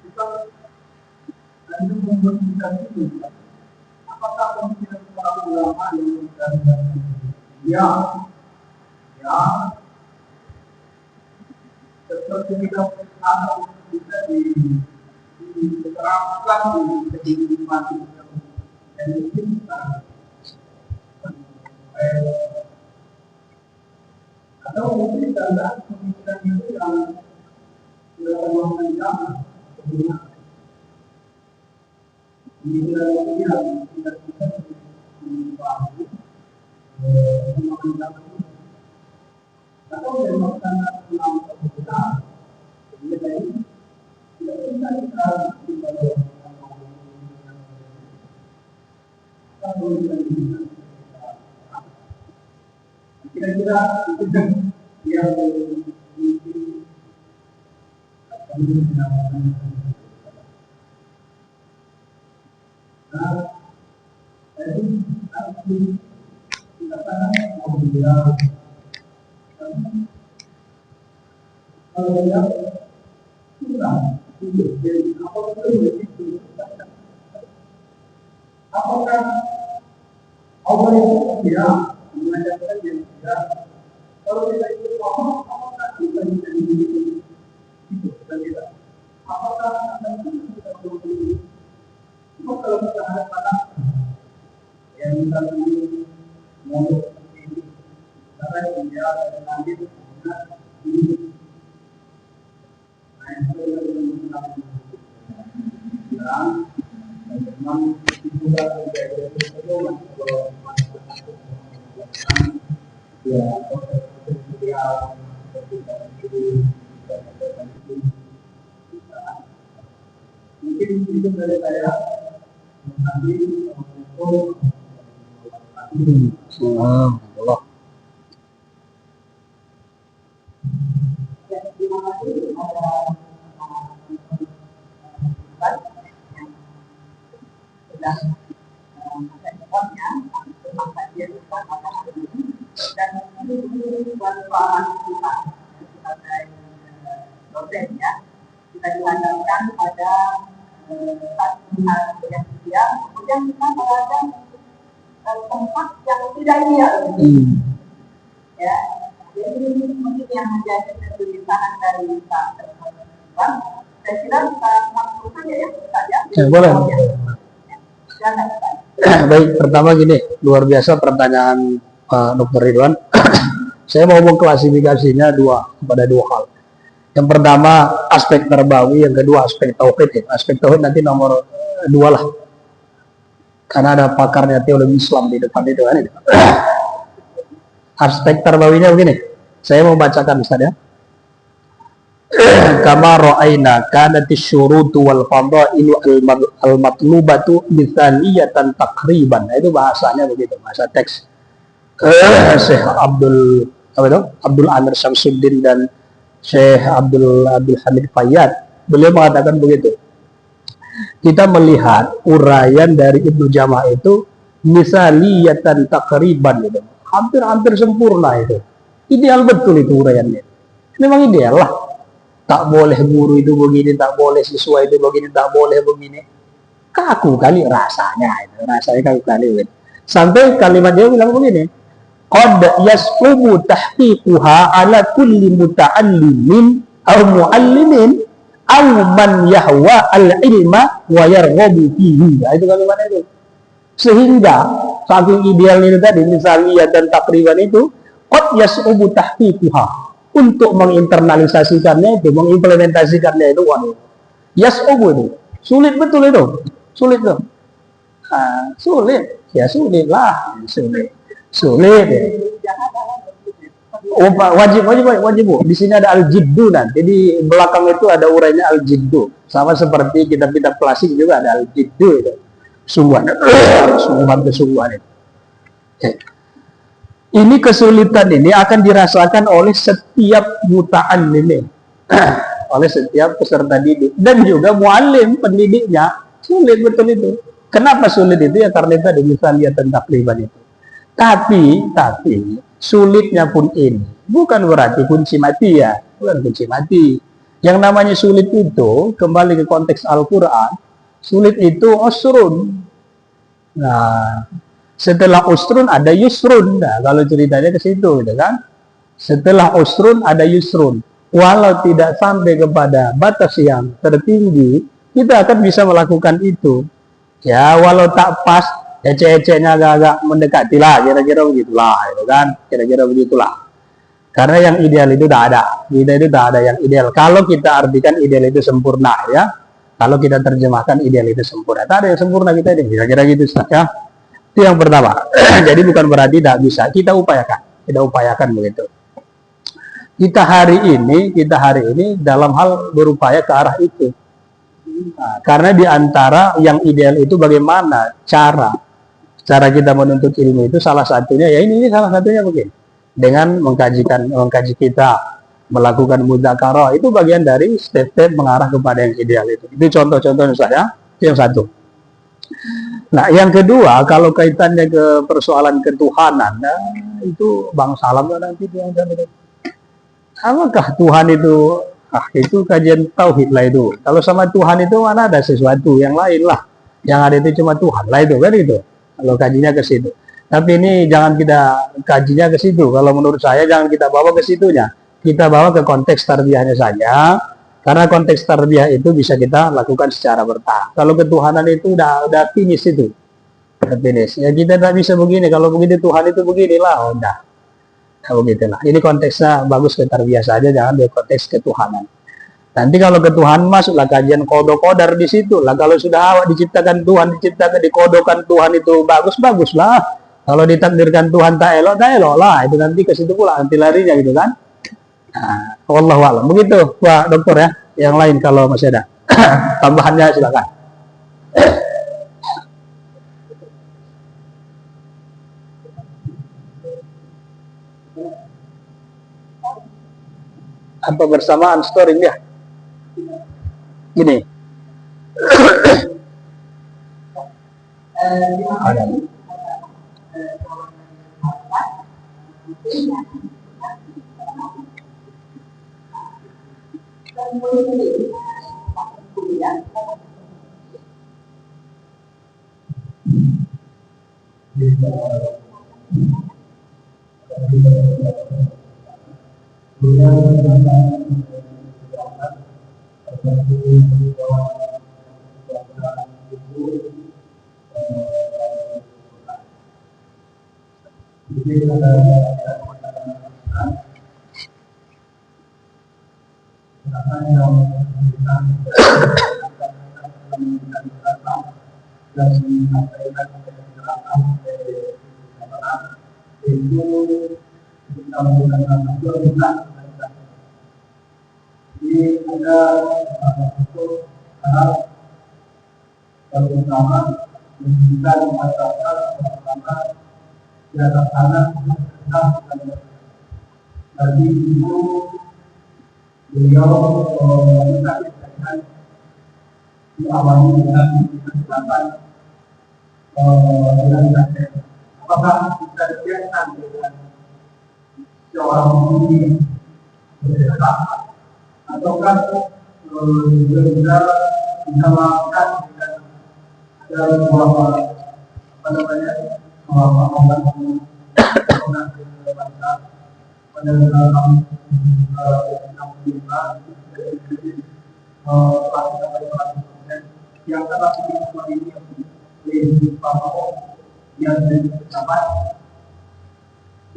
kita hanya membuat kita itu. Apakah pemikiran para ulama yang dari ya, seperti kita ada bisa diterapkan di kehidupan dan kita atau mungkin karena pemikiran itu yang dilakukan zaman sebelumnya pemikiran yang tidak bisa dipahami menggunakan atau melakukan penampilan kita jadi tidak bisa kita kira-kira itu yang apakah Allah itu tidak mengajarkan yang tidak kalau kita itu apakah kita bisa dimiliki itu dan tidak apakah akan kita berhubungi itu kalau kita ada pada yang kita ini mau ini karena dia nanti punya ini nah itu yang kita dan memang itu adalah menjadi pedoman ya mungkin itu dari saya nanti untuk Allah. Terima kasih ada dan ini manfaat kita sebagai dosen ya kita diandalkan pada satu hal yang ideal kemudian kita berada tempat yang tidak ideal ya jadi mungkin yang menjadi kegelisahan dari Pak saya kira kita langsung saja ya saja boleh baik pertama gini luar biasa pertanyaan Pak Dr. Ridwan. Saya mau mengklasifikasinya pada dua hal. Yang pertama aspek terbawi, yang kedua aspek tauhid. Aspek tauhid nanti nomor 2 lah. Karena ada pakarnya teologi Islam di depan itu kan. Aspek terbawinya begini. Saya mau bacakan Ustaz ya. Kama ra'aina kanatish syurutu wal fadailu al-matlubatu mithaliyatan takriban. Nah, itu bahasanya begitu, bahasa teks. Syekh Abdul Amir Syamsuddin dan Syekh Abdul Hamid Fayyad beliau mengatakan begitu. Kita melihat uraian dari Ibnu Jamah itu misaliyatan takriban gitu. Hampir sempurna itu. Ideal betul itu uraiannya. Memang ideal lah. Tak boleh guru itu begini, tak boleh siswa itu begini, tak boleh begini. Kaku kali rasanya kaku kali. Gitu. Sampai kalimat dia bilang begini. Qad yasqumu tahqiquha ala kulli muta'allimin aw mu'allimin aw man yahwa al-ilma wa yarghabu fihi. Itu kalimat itu. Sehingga saking idealnya itu tadi misalnya dan takriban itu qad yasqumu tahqiquha untuk menginternalisasikannya itu, mengimplementasikannya itu waduh. Yasqumu itu sulit betul itu. Sulit tuh. Sulit. Ya sulit lah, sulit. Oh, wajib Bu. Di sini ada al-jiddu nanti di belakang itu ada urainya al-jiddu. Sama seperti kitab-kitab klasik juga ada al-jiddu itu. Sungguhan kesungguhan itu. Ini kesulitan ini akan dirasakan oleh setiap muta'allim, oleh setiap peserta didik dan juga muallim pendidiknya. Sulit betul itu. Kenapa sulit itu? Ya karena tadi bisa lihat tentang takriban itu. Tapi sulitnya pun ini bukan berarti kunci mati ya, bukan kunci mati. Yang namanya sulit itu kembali ke konteks Al-Quran. Sulit itu usrun. Nah, setelah usrun ada yusrun. Nah, kalau ceritanya ke situ, gitu kan? Setelah usrun ada yusrun. Walau tidak sampai kepada batas yang tertinggi, kita akan bisa melakukan itu. Ya, walau tak pas, ece-ecenya agak-agak mendekati lah, kira-kira begitulah, gitu kan? Kira-kira begitulah. Karena yang ideal itu tidak ada. Kita itu tidak ada yang ideal. Kalau kita artikan ideal itu sempurna, ya. Kalau kita terjemahkan ideal itu sempurna. Tak ada yang sempurna kita ini. Kira-kira gitu saja. Itu yang pertama. Jadi bukan berarti tidak bisa. Kita upayakan begitu. Kita hari ini dalam hal berupaya ke arah itu. Nah, karena di antara yang ideal itu bagaimana cara kita menuntut ilmu itu salah satunya ya ini salah satunya begini. Dengan mengkaji kita, melakukan mudzakarah itu bagian dari step-step mengarah kepada yang ideal itu. Itu contoh-contohnya saya. Itu yang satu. Nah, yang kedua, kalau kaitannya ke persoalan ketuhanan, nah, itu Bang Salam nanti yang apakah Tuhan itu? Itu kajian tauhid lah itu. Kalau sama Tuhan itu mana ada sesuatu yang lain lah. Yang ada itu cuma Tuhan lah itu kan itu. Kalau kajinya ke situ. Tapi ini jangan kita kajinya ke situ. Kalau menurut saya jangan kita bawa ke situnya. Kita bawa ke konteks tarbiyahnya saja. Karena konteks tarbiyah itu bisa kita lakukan secara bertahap. Kalau ketuhanan itu udah finish itu. Finish. Ya kita tidak bisa begini. Kalau begitu Tuhan itu beginilah. Udah. Nah, begitulah. Ini konteksnya bagus ke tarbiyah saja. Jangan di konteks ketuhanan. Nanti kalau ketuhanan masuklah kajian kodok-kodar di situ lah. Kalau sudah awak diciptakan Tuhan, dikodokan Tuhan itu bagus lah. Kalau ditakdirkan Tuhan tak elok lah. Itu nanti ke situ pula nanti larinya gitu kan. Nah, wallahu a'lam. Begitu Pak Dokter ya. Yang lain kalau masih ada tambahannya silakan. Apa bersamaan storing dia? Gini. Ada.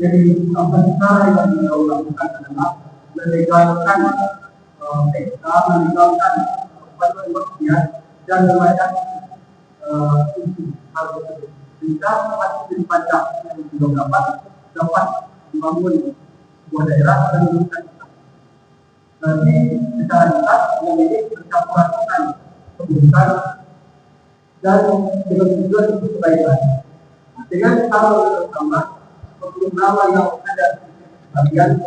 Jadi cara yang kita lakukan adalah melegalkan melegalkan perbuatan dan membayar hal tersebut. Sehingga hasil pajak yang kita dapat membangun sebuah daerah dan meningkatkan. Nanti secara jelas memiliki percampuran kebutuhan dan dengan tujuan kebaikan. Dengan hal bersama ataupun nama yang ada di bagian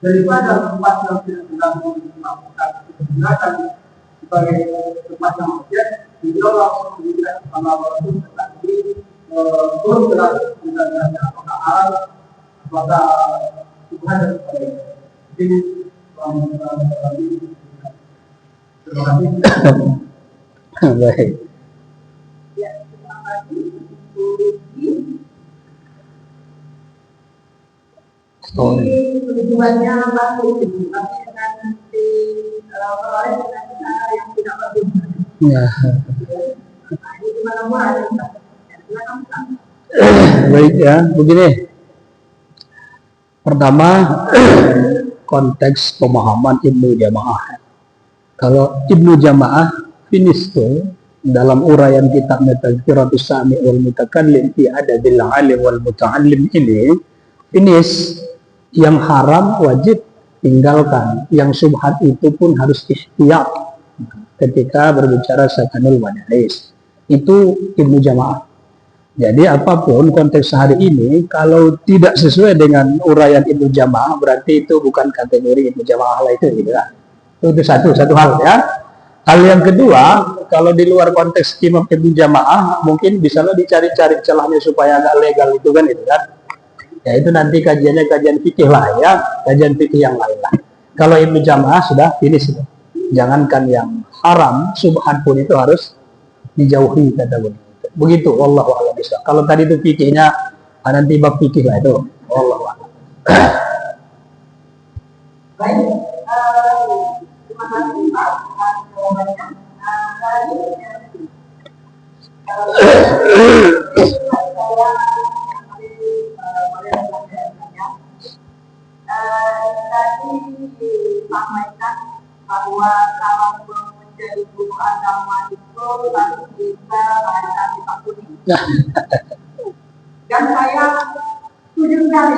daripada tempat yang tidak dilakukan digunakan sebagai tempat yang objek, beliau langsung memberikan sama Rasul tetapi turun jelas dengan apakah alam, apakah Tuhan dan sebagainya. Jadi terima kasih. Baik. Ya, terima kasih Bu Ruki. Ini tujuannya bagus, tapi dengan peroleh dengan cara yang tidak bagus. Ya. Nah, ini gimana Bu? Ada silakan. Baik ya, begini. Pertama, konteks pemahaman Ibnu Jamaah. Kalau Ibnu Jamaah finish tuh dalam uraian kitab Tazkiratus Sami' wal Mutakallim fi Adabil Alim wal Muta'allim ini, finish yang haram wajib tinggalkan, yang subhat itu pun harus ikhtiyat ketika berbicara sakanul madaris. Itu Ibnu Jamaah. Jadi apapun konteks hari ini, kalau tidak sesuai dengan uraian Ibnu Jamaah, berarti itu bukan kategori Ibnu Jamaah lah itu, gitu kan? Itu satu hal ya. Hal yang kedua, kalau di luar konteks Imam Ibnu Jamaah, mungkin bisa lo dicari-cari celahnya supaya agak legal itu kan, itu kan? Ya itu nanti kajiannya kajian fikih lah ya, kajian fikih yang lain lah. Kalau Ibnu Jamaah sudah finish itu. Jangankan yang haram, subhan pun itu harus dijauhi kata beliau. Begitu, wallahu a'lam bishawab. Kalau tadi itu fikihnya, nanti bab fikih lah itu. Wallahu a'lam. Baik, terima kasih Pak atas jawabannya. Tadi disampaikan bahwa kalau menjadi guru agama itu harus bisa bahasa dipakuni. Dan saya setuju sekali.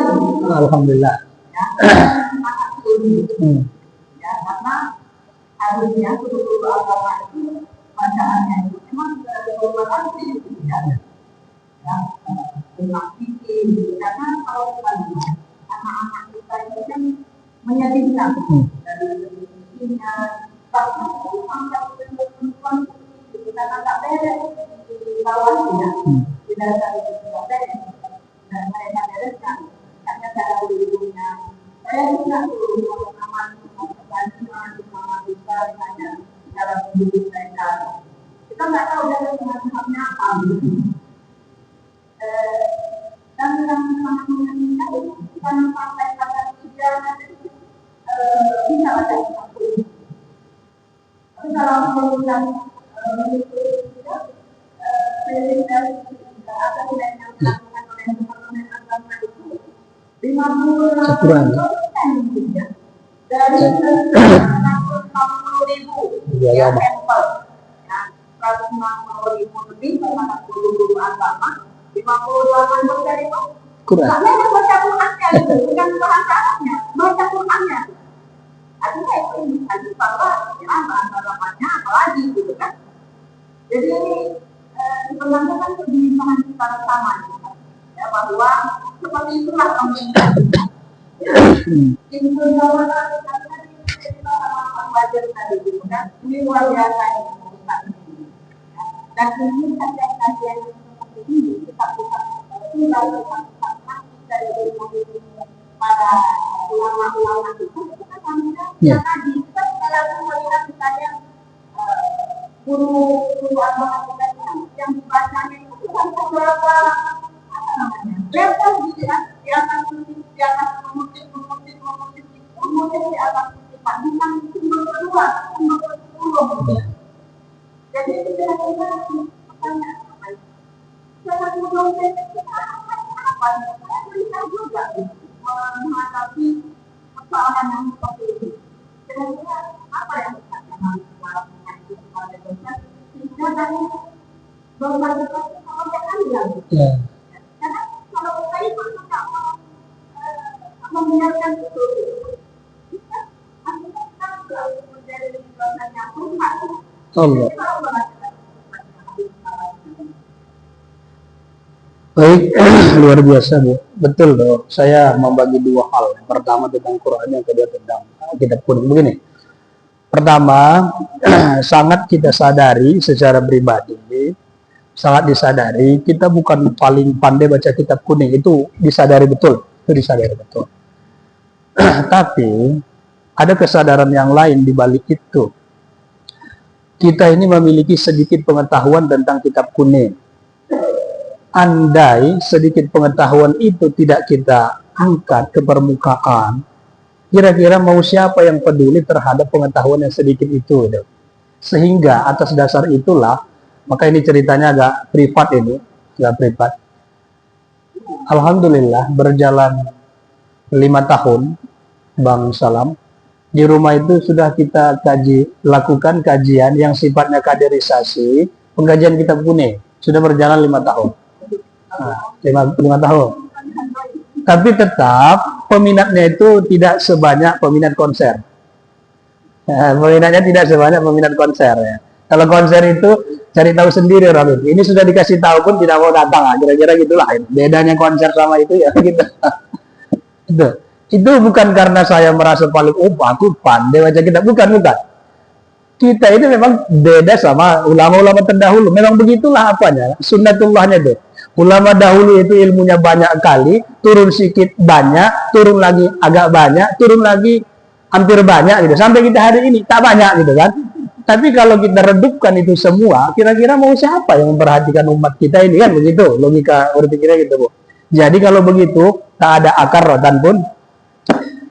Alhamdulillah. Ya, sangat setuju. Ya, karena harusnya guru agama itu bacaannya itu memang berulang sih, ya. Ya, tentang fikih. Karena kalau kita lihat anak-anak kita ini kan menyedihkan dari fisiknya, bahkan sampai perempuan itu karena tak beres di bawahnya, tidak ada tidak beres dan mereka bereskan hanya cara dirinya. Saya tidak perlu mengamati kebanyakan sama kita hanya dalam hidup mereka. Kita nggak tahu dari Tuhannya apa. Dan yang sangat menyedihkan itu karena sampai kata tiga bisa ada satu. Tapi kalau kemudian mengikuti tidak, dari ada nilai yang dilakukan oleh Departemen Agama itu 58% tidak dari 160.000 ya sampel, ya 160.000 lebih terhadap guru agama, 58% itu karena yang baca Qurannya itu bukan bahasa Arabnya, baca Qurannya. Artinya itu indikasi bahwa bahasa Arabnya apalagi gitu kan. Jadi sebenarnya kan kebingungan kita bersama ya, bahwa seperti itulah kemungkinan. Itu jawaban kita sama wajar tadi gitu kan. Ini luar biasa ini. Dan ini kajian-kajian seperti ini kita bisa tinggal dari pada ulama-ulama itu kita karena kita dalam melihat misalnya guru agama kita yang dibacanya itu bukan beberapa apa namanya level gitu ya, di atas mengutip di atas kutipan bukan sumber kedua, sumber ke-10 gitu. Jadi kira-kira pertanyaan apa itu? Jangan mendosen kita apa kita juga menghadapi persoalan yang seperti ini. Kira-kira apa yang kita lakukan kepada dosen sehingga dari dosen itu mengerjakan dia. Karena kalau saya pun tidak membiarkan itu, kita akhirnya kita menjadi dosen yang Tuhan. Baik, luar biasa Bu. Betul dong. Saya membagi dua hal. Yang pertama tentang Quran, yang kedua tentang kitab kuning. Begini. Pertama, sangat kita sadari secara pribadi, sangat disadari kita bukan paling pandai baca kitab kuning. Itu disadari betul. Itu disadari betul. Tapi ada kesadaran yang lain di balik itu. Kita ini memiliki sedikit pengetahuan tentang kitab kuning. Andai sedikit pengetahuan itu tidak kita angkat ke permukaan, kira-kira mau siapa yang peduli terhadap pengetahuan yang sedikit itu? Sehingga atas dasar itulah, maka ini ceritanya agak privat ini, agak privat. Alhamdulillah berjalan 5 tahun, Bang Salam, di rumah itu sudah kita lakukan kajian yang sifatnya kaderisasi, pengkajian kitab kuning, sudah berjalan 5 tahun. Nah, 5 tahun. Tapi tetap peminatnya itu tidak sebanyak peminat konser. Peminatnya tidak sebanyak peminat konser ya. Kalau konser itu cari tahu sendiri orang itu. Ini sudah dikasih tahu pun tidak mau datang. Kira-kira gitulah. Bedanya konser sama itu ya gitu. Itu bukan karena saya merasa paling aku pandai baca kitab, bukan. Kita itu memang beda sama ulama-ulama terdahulu. Memang begitulah apanya, sunnatullahnya itu. Ulama dahulu itu ilmunya banyak kali, turun sedikit banyak, turun lagi agak banyak, turun lagi hampir banyak gitu. Sampai kita hari ini tak banyak gitu kan. Tapi kalau kita redupkan itu semua, kira-kira mau siapa yang memperhatikan umat kita ini kan begitu, logika berpikirnya gitu Bu. Jadi kalau begitu, tak ada akar rotan pun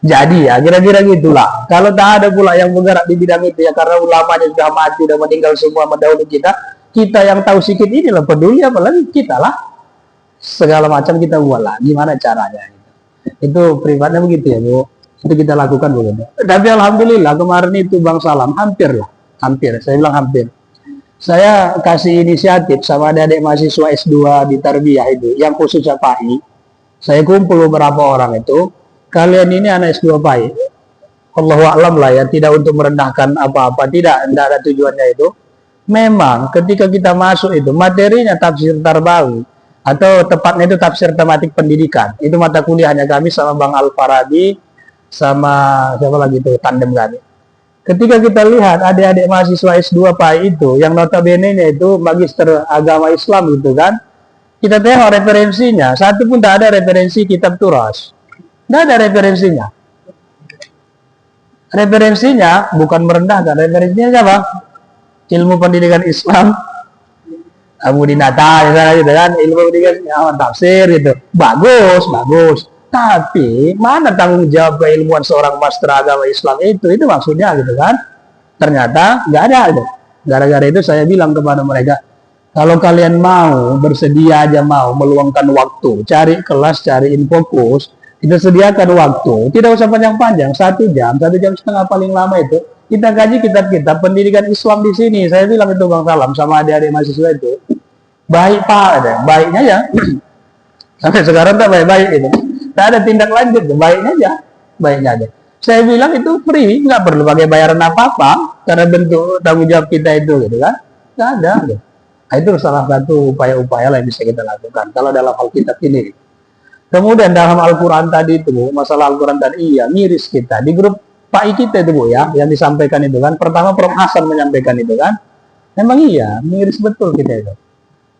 jadi ya, kira-kira gitulah. Kalau tak ada pula yang bergerak di bidang itu ya, karena ulamanya sudah mati, sudah meninggal semua mendahului kita yang tahu sedikit ini lah peduli, apalagi kita lah. Segala macam kita buat lah, gimana caranya itu privatnya begitu ya Bu, itu kita lakukan begitu. Tapi alhamdulillah kemarin itu Bang Salam hampir, saya bilang hampir, saya kasih inisiatif sama adik-adik mahasiswa S2 di Tarbiyah itu yang khusus PAI. Saya kumpul beberapa orang itu, kalian ini anak S2 PAI, Allahu a'lam lah ya, tidak untuk merendahkan apa-apa, tidak ada tujuannya itu. Memang ketika kita masuk itu materinya tafsir Tarbawi, atau tepatnya itu tafsir tematik pendidikan. Itu mata kuliahnya kami sama Bang Al-Farabi, sama siapa lagi itu, tandem kami. Ketika kita lihat adik-adik mahasiswa S2 PAI itu, yang notabene-nya itu magister agama Islam gitu kan, kita tengok referensinya, satu pun tak ada referensi kitab Turas. Tidak ada referensinya. Referensinya bukan merendahkan, referensinya apa? Ilmu pendidikan Islam, Abu Dinata, misalnya gitu kan, ilmu pendidikan tafsir gitu, bagus. Tapi mana tanggung jawab keilmuan seorang master agama Islam itu maksudnya gitu kan? Ternyata nggak ada gitu. Gara-gara itu saya bilang kepada mereka, kalau kalian mau bersedia aja mau meluangkan waktu, cari kelas, cari infokus, kita sediakan waktu, tidak usah panjang-panjang, 1 jam, 1,5 jam paling lama itu. Kita kaji kitab-kitab pendidikan Islam di sini. Saya bilang itu Bang Salam sama adik-adik mahasiswa itu, baik Pak, ada baiknya ya. Sampai sekarang tak baik-baik itu. Tak ada tindak lanjut, baiknya aja. Saya bilang itu free, nggak perlu pakai bayaran apa-apa, karena bentuk tanggung jawab kita itu, gitu kan? Nggak ada. Gitu. Nah, itu salah satu upaya-upaya yang bisa kita lakukan. Kalau dalam hal kitab ini. Kemudian dalam Al-Quran tadi itu, masalah Al-Quran tadi, iya miris kita di grup PAI kita itu Bu ya, yang disampaikan itu kan, pertama Prof Hasan menyampaikan itu kan, memang iya, miris betul kita itu.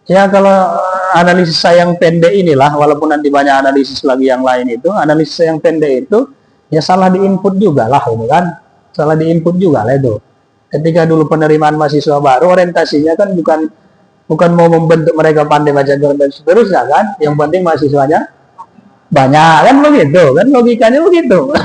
Ya kalau analisis saya yang pendek inilah, walaupun nanti banyak analisis lagi yang lain itu, analisis saya yang pendek itu, ya salah di input juga lah itu kan, salah di input juga lah itu. Ketika dulu penerimaan mahasiswa baru, orientasinya kan bukan mau membentuk mereka pandai baca Quran dan seterusnya kan, yang penting mahasiswanya banyak kan begitu, kan logikanya begitu.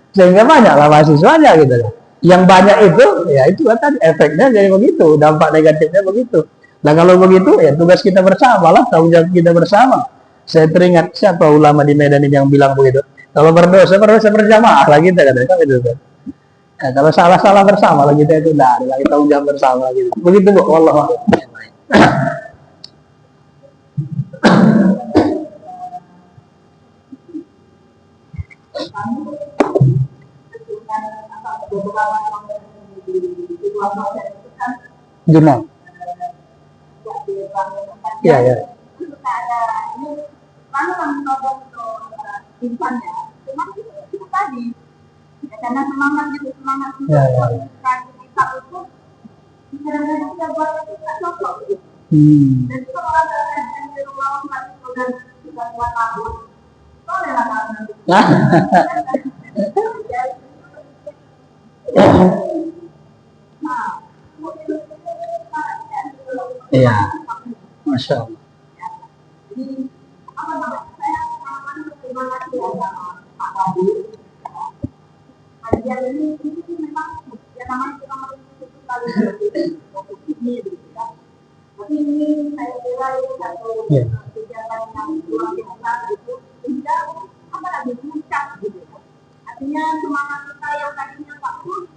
Sehingga banyaklah mahasiswanya gitu. Yang banyak itu, ya itu kan efeknya jadi begitu, dampak negatifnya begitu. Nah kalau begitu, ya tugas kita bersama lah, tanggung jawab kita bersama. Saya teringat siapa ulama di Medan ini yang bilang begitu. Kalau berdosa berjamaah lah kita kata itu. Nah, kalau salah bersama lah kita itu, nah lagi tanggung jawab bersama gitu. Begitu Bu, wallahu a'lam. Jurnal. Iya. Kalau kami coba untuk infannya, cuma itu tadi, ya, karena semangat gitu, semangat untuk kaji kitab itu, kadang-kadang dia buat itu nggak cocok gitu. Dan kalau ada kajian di rumah orang itu dan sudah 2 tahun, boleh lah nanti. Iya, masya Allah. Jadi apa namanya? Saya terima kasih ya sama Pak Wadi. Kajian ini memang ya namanya kita itu kali ini gitu ya. Tapi ini saya kira ini satu kegiatan yang luar biasa itu sehingga apa lagi puncak gitu ya. Artinya semangat kita yang tadinya Pak Pur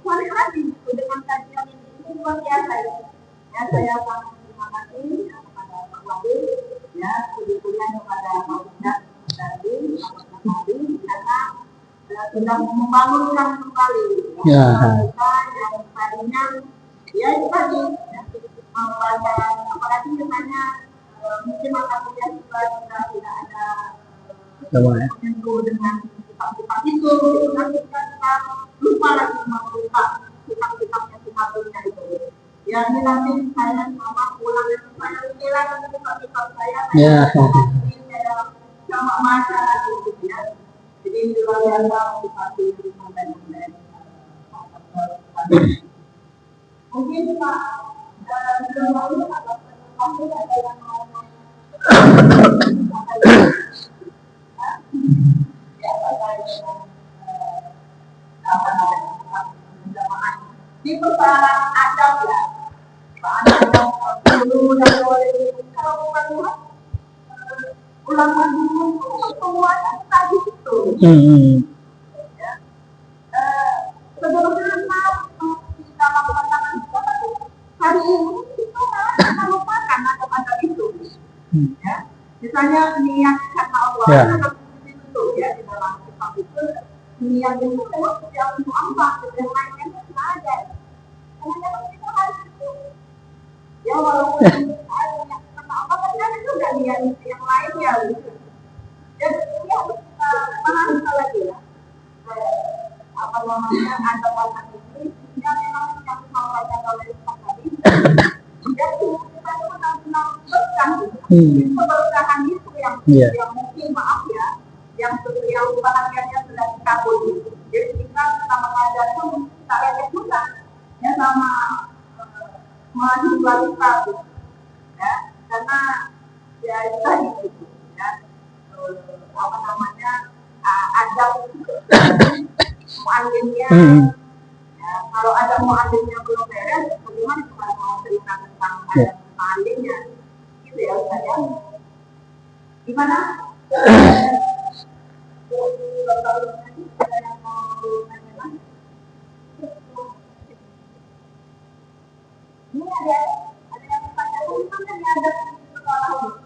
balik lagi gitu dengan kajian ini luar biasa ya. Ya saya sangat terima kasih kepada Pak Wadi ya sebetulnya kepada Pak Ustaz tadi karena sudah membangunkan kembali kita yang tadinya ya itu tadi membaca apalagi misalnya mungkin mata kuliah juga tidak ada menyentuh dengan kitab-kitab itu gitu kan kita lupa lagi membuka kitab-kitabnya kitabnya itu ya ini nanti saya sama pulang itu saya kira kitab-kitab saya sama baca gitu ya. Jadi luar biasa motivasi konten-konten. Mungkin Pak belum lalu ada yang mau di persoalan adab ya, dulu dan kalau bukan ulangan dulu semuanya tadi itu. Sebelumnya kita melakukan itu, hari ini kita lupakan adab itu. Ya, misalnya niat karena Allah itu ya di dalam kitab itu niat itu memang tidak untuk apa, yang lainnya tidak ada. Karena kita harus itu. Ya walaupun ada karena Allah kan ada juga niat yang lain ya. Jadi ini harus kita pahami lagi ya. Apa namanya adab ini yang memang yang disampaikan oleh Pak tadi. Jadi kita benar-benar berkah. Keberkahan itu yang mungkin maaf ya, yang bahagiannya sudah dikabul. Jadi kita mengajar itu kita lihat juga ya sama mahasiswa kita ya, karena ya itu tadi gitu ya, apa namanya ada muallimnya ya, kalau ada muallimnya belum beres bagaimana kita mau cerita tentang ada muallimnya gitu ya Ustaz ya. Gimana? Ini ada yang bertanya itu kan ada soal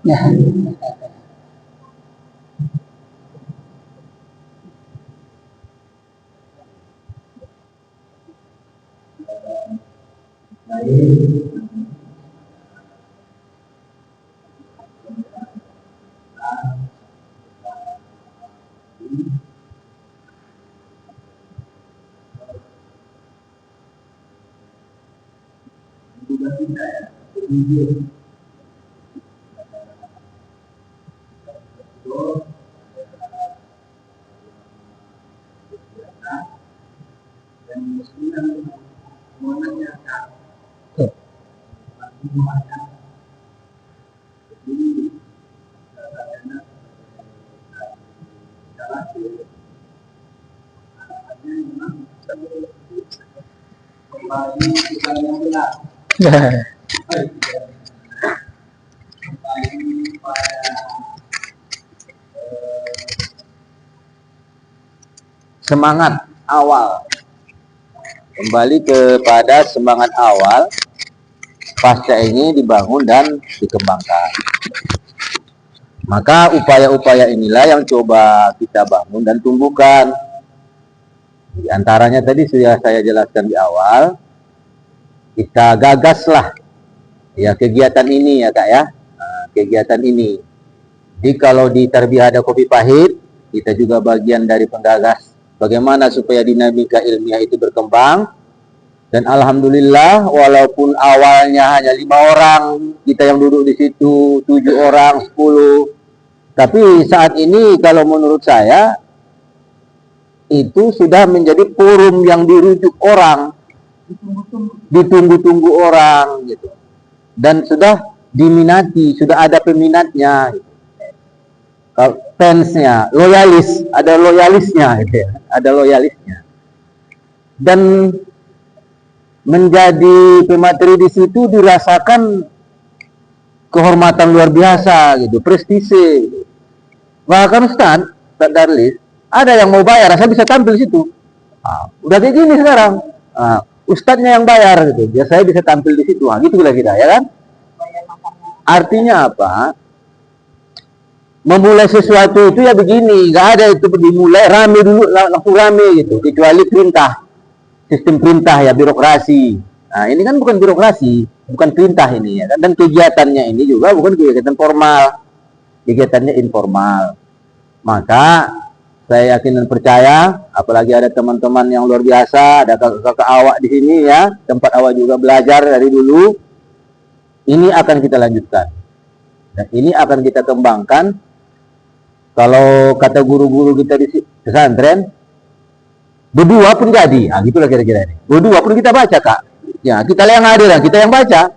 semangat awal, kembali kepada semangat awal pasca ini dibangun dan dikembangkan. Maka upaya-upaya inilah yang coba kita bangun dan tumbuhkan. Di antaranya tadi sudah saya jelaskan di awal, kita gagaslah ya kegiatan ini ya Kak ya, kegiatan ini Jadi kalau di tarbiyah ada kopi pahit, kita juga bagian dari penggagas bagaimana supaya dinamika ilmiah itu berkembang. Dan alhamdulillah, walaupun awalnya hanya 5 orang kita yang duduk di situ, 7 orang, 10, tapi saat ini kalau menurut saya itu sudah menjadi forum yang dirujuk orang, ditunggu-tunggu orang gitu, dan sudah diminati, sudah ada peminatnya gitu. Fansnya, loyalis, ada loyalisnya gitu ya, ada loyalisnya. Dan menjadi pemateri di situ dirasakan kehormatan luar biasa gitu, prestise gitu. Bahkan Ustaz Darlis, ada yang mau bayar, saya bisa tampil di situ. Udah kayak gini sekarang. Ustadznya yang bayar gitu, ya saya bisa tampil di situ. Gitu kira-kira ya kan? Artinya apa? Memulai sesuatu itu ya begini, nggak ada itu dimulai rame dulu, langsung rame gitu, kecuali perintah. Sistem perintah ya, birokrasi. Nah, ini kan bukan birokrasi, bukan perintah ini ya kan. Dan kegiatannya ini juga bukan kegiatan formal, kegiatannya informal. Maka saya yakin dan percaya, apalagi ada teman-teman yang luar biasa, ada kakak-kakak awak di sini ya, tempat awak juga belajar dari dulu. Ini akan kita lanjutkan, dan ini akan kita kembangkan. Kalau kata guru-guru kita di pesantren, berdua pun jadi, gitulah kira-kira ini. Berdua pun kita baca kak, ya kita yang hadir, kita yang baca.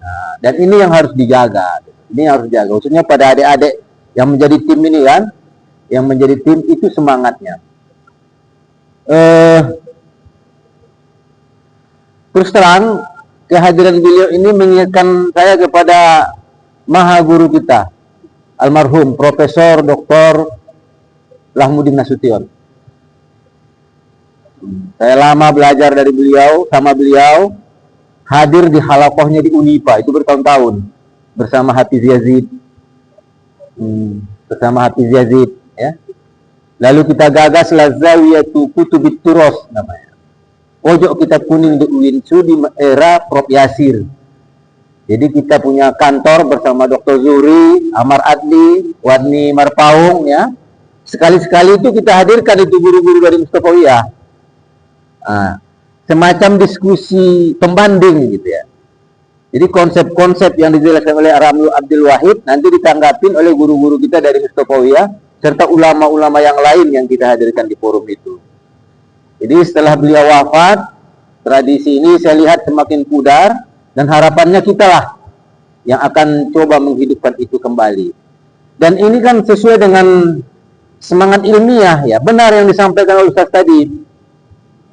Nah, dan ini yang harus dijaga, ini yang harus dijaga, khususnya pada adik-adik yang menjadi tim ini kan, yang menjadi tim itu semangatnya. Terus terang, kehadiran beliau ini mengingatkan saya kepada maha guru kita, almarhum Profesor Dr. Lahmudin Nasution. Saya lama belajar dari beliau, sama beliau, hadir di halakohnya di Unipa, itu bertahun-tahun, bersama Hafiz Yazid. Bersama Hafiz Yazid, ya. Lalu kita gagas Lazawiyatu Kutubit Turos namanya. Pojok kitab kuning di UINSU di era Prof Yasir. Jadi kita punya kantor bersama Dr. Zuhri, Amar Adli, Wadni Marpaung ya. Sekali-sekali itu kita hadirkan itu guru-guru dari Mustafawiyah. Semacam diskusi pembanding gitu ya. Jadi konsep-konsep yang dijelaskan oleh Ramlu Abdul Wahid nanti ditanggapin oleh guru-guru kita dari Mustafawiyah serta ulama-ulama yang lain yang kita hadirkan di forum itu. Jadi setelah beliau wafat, tradisi ini saya lihat semakin pudar dan harapannya kita lah yang akan coba menghidupkan itu kembali. Dan ini kan sesuai dengan semangat ilmiah ya. Benar yang disampaikan oleh Ustaz tadi,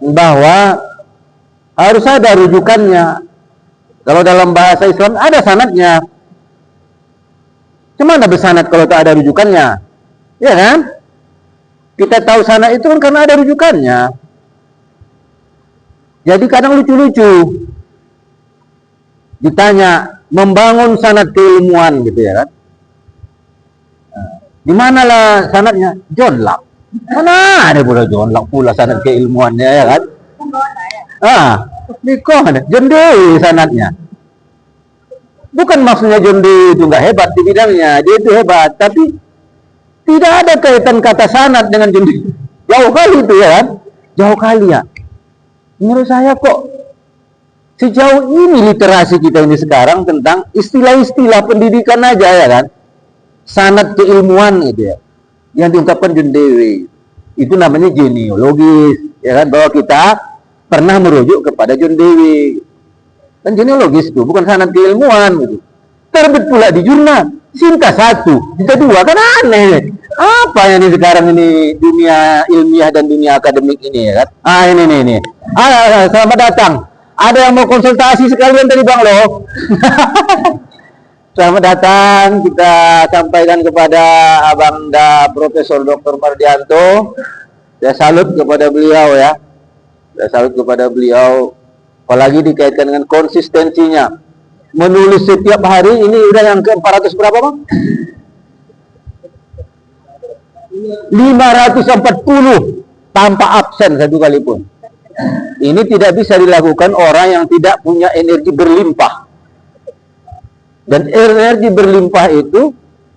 bahwa harus ada rujukannya. Kalau dalam bahasa Islam ada sanadnya. Cuma ada bersanad kalau tak ada rujukannya, ya kan? Kita tahu sanad itu kan karena ada rujukannya. Jadi kadang lucu-lucu ditanya membangun sanad keilmuan gitu ya kan? Di mana lah sanadnya? John Locke. Mana ada pula John Locke pula sanad keilmuannya ya kan? Nikon, John Dewey sanadnya. Bukan maksudnya John Dewey itu nggak hebat di bidangnya, dia itu hebat, tapi tidak ada kaitan kata sanad dengan John Dewey. Jauh kali itu ya kan? Jauh kali ya. Menurut saya kok sejauh ini literasi kita ini sekarang tentang istilah-istilah pendidikan aja ya kan? Sanad keilmuan gitu ya. Yang diungkapkan John Dewey itu namanya genealogis ya kan, bahwa kita pernah merujuk kepada John Dewey kan, genealogis itu bukan sanad keilmuan gitu. Terbit pula di jurnal Sinta 1, Sinta 2 kan aneh. Apa yang ini sekarang ini dunia ilmiah dan dunia akademik ini ya kan? Ini. Selamat datang. Ada yang mau konsultasi sekalian tadi Bang Lo? Selamat datang, kita sampaikan kepada Abangda Profesor Dr. Mardianto. Saya salut kepada beliau ya. Saya salut kepada beliau, apalagi dikaitkan dengan konsistensinya. Menulis setiap hari, ini udah yang ke-400 berapa Bang? 540 tanpa absen satu kali pun. Ini tidak bisa dilakukan orang yang tidak punya energi berlimpah. Dan energi berlimpah itu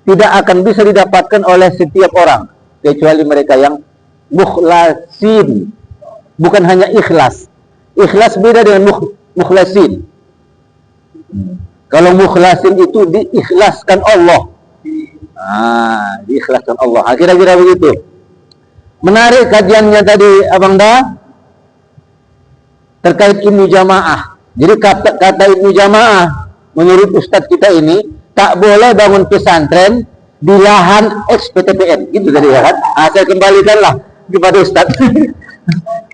tidak akan bisa didapatkan oleh setiap orang kecuali mereka yang mukhlasin. Bukan hanya ikhlas. Ikhlas beda dengan mukhlasin. Kalau mukhlasin itu diikhlaskan Allah. Diikhlaskan Allah. Kira-kira begitu. Menarik kajiannya tadi Abang Da terkait Ibnu Jamaah. Jadi kata Ibnu Jamaah menurut Ustadz kita ini tak boleh bangun pesantren di lahan ex-PTPN. Gitu tadi ya kan. Saya kembalikanlah kepada Ustadz.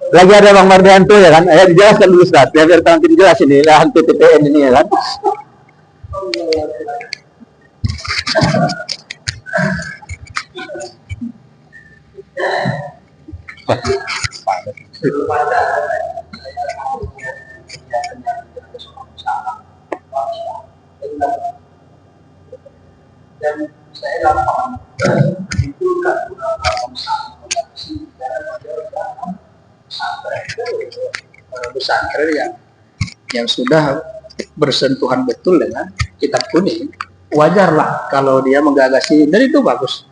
Lagi ada Bang Mardianto ya kan. Dijelaskan dulu Ustadz. Biar nanti dijelasin nih lahan PTPN ini ya kan. Dan saya lapangan itu kan pesantren yang sudah bersentuhan betul dengan kitab kuning, wajarlah kalau dia menggagasi, dan itu bagus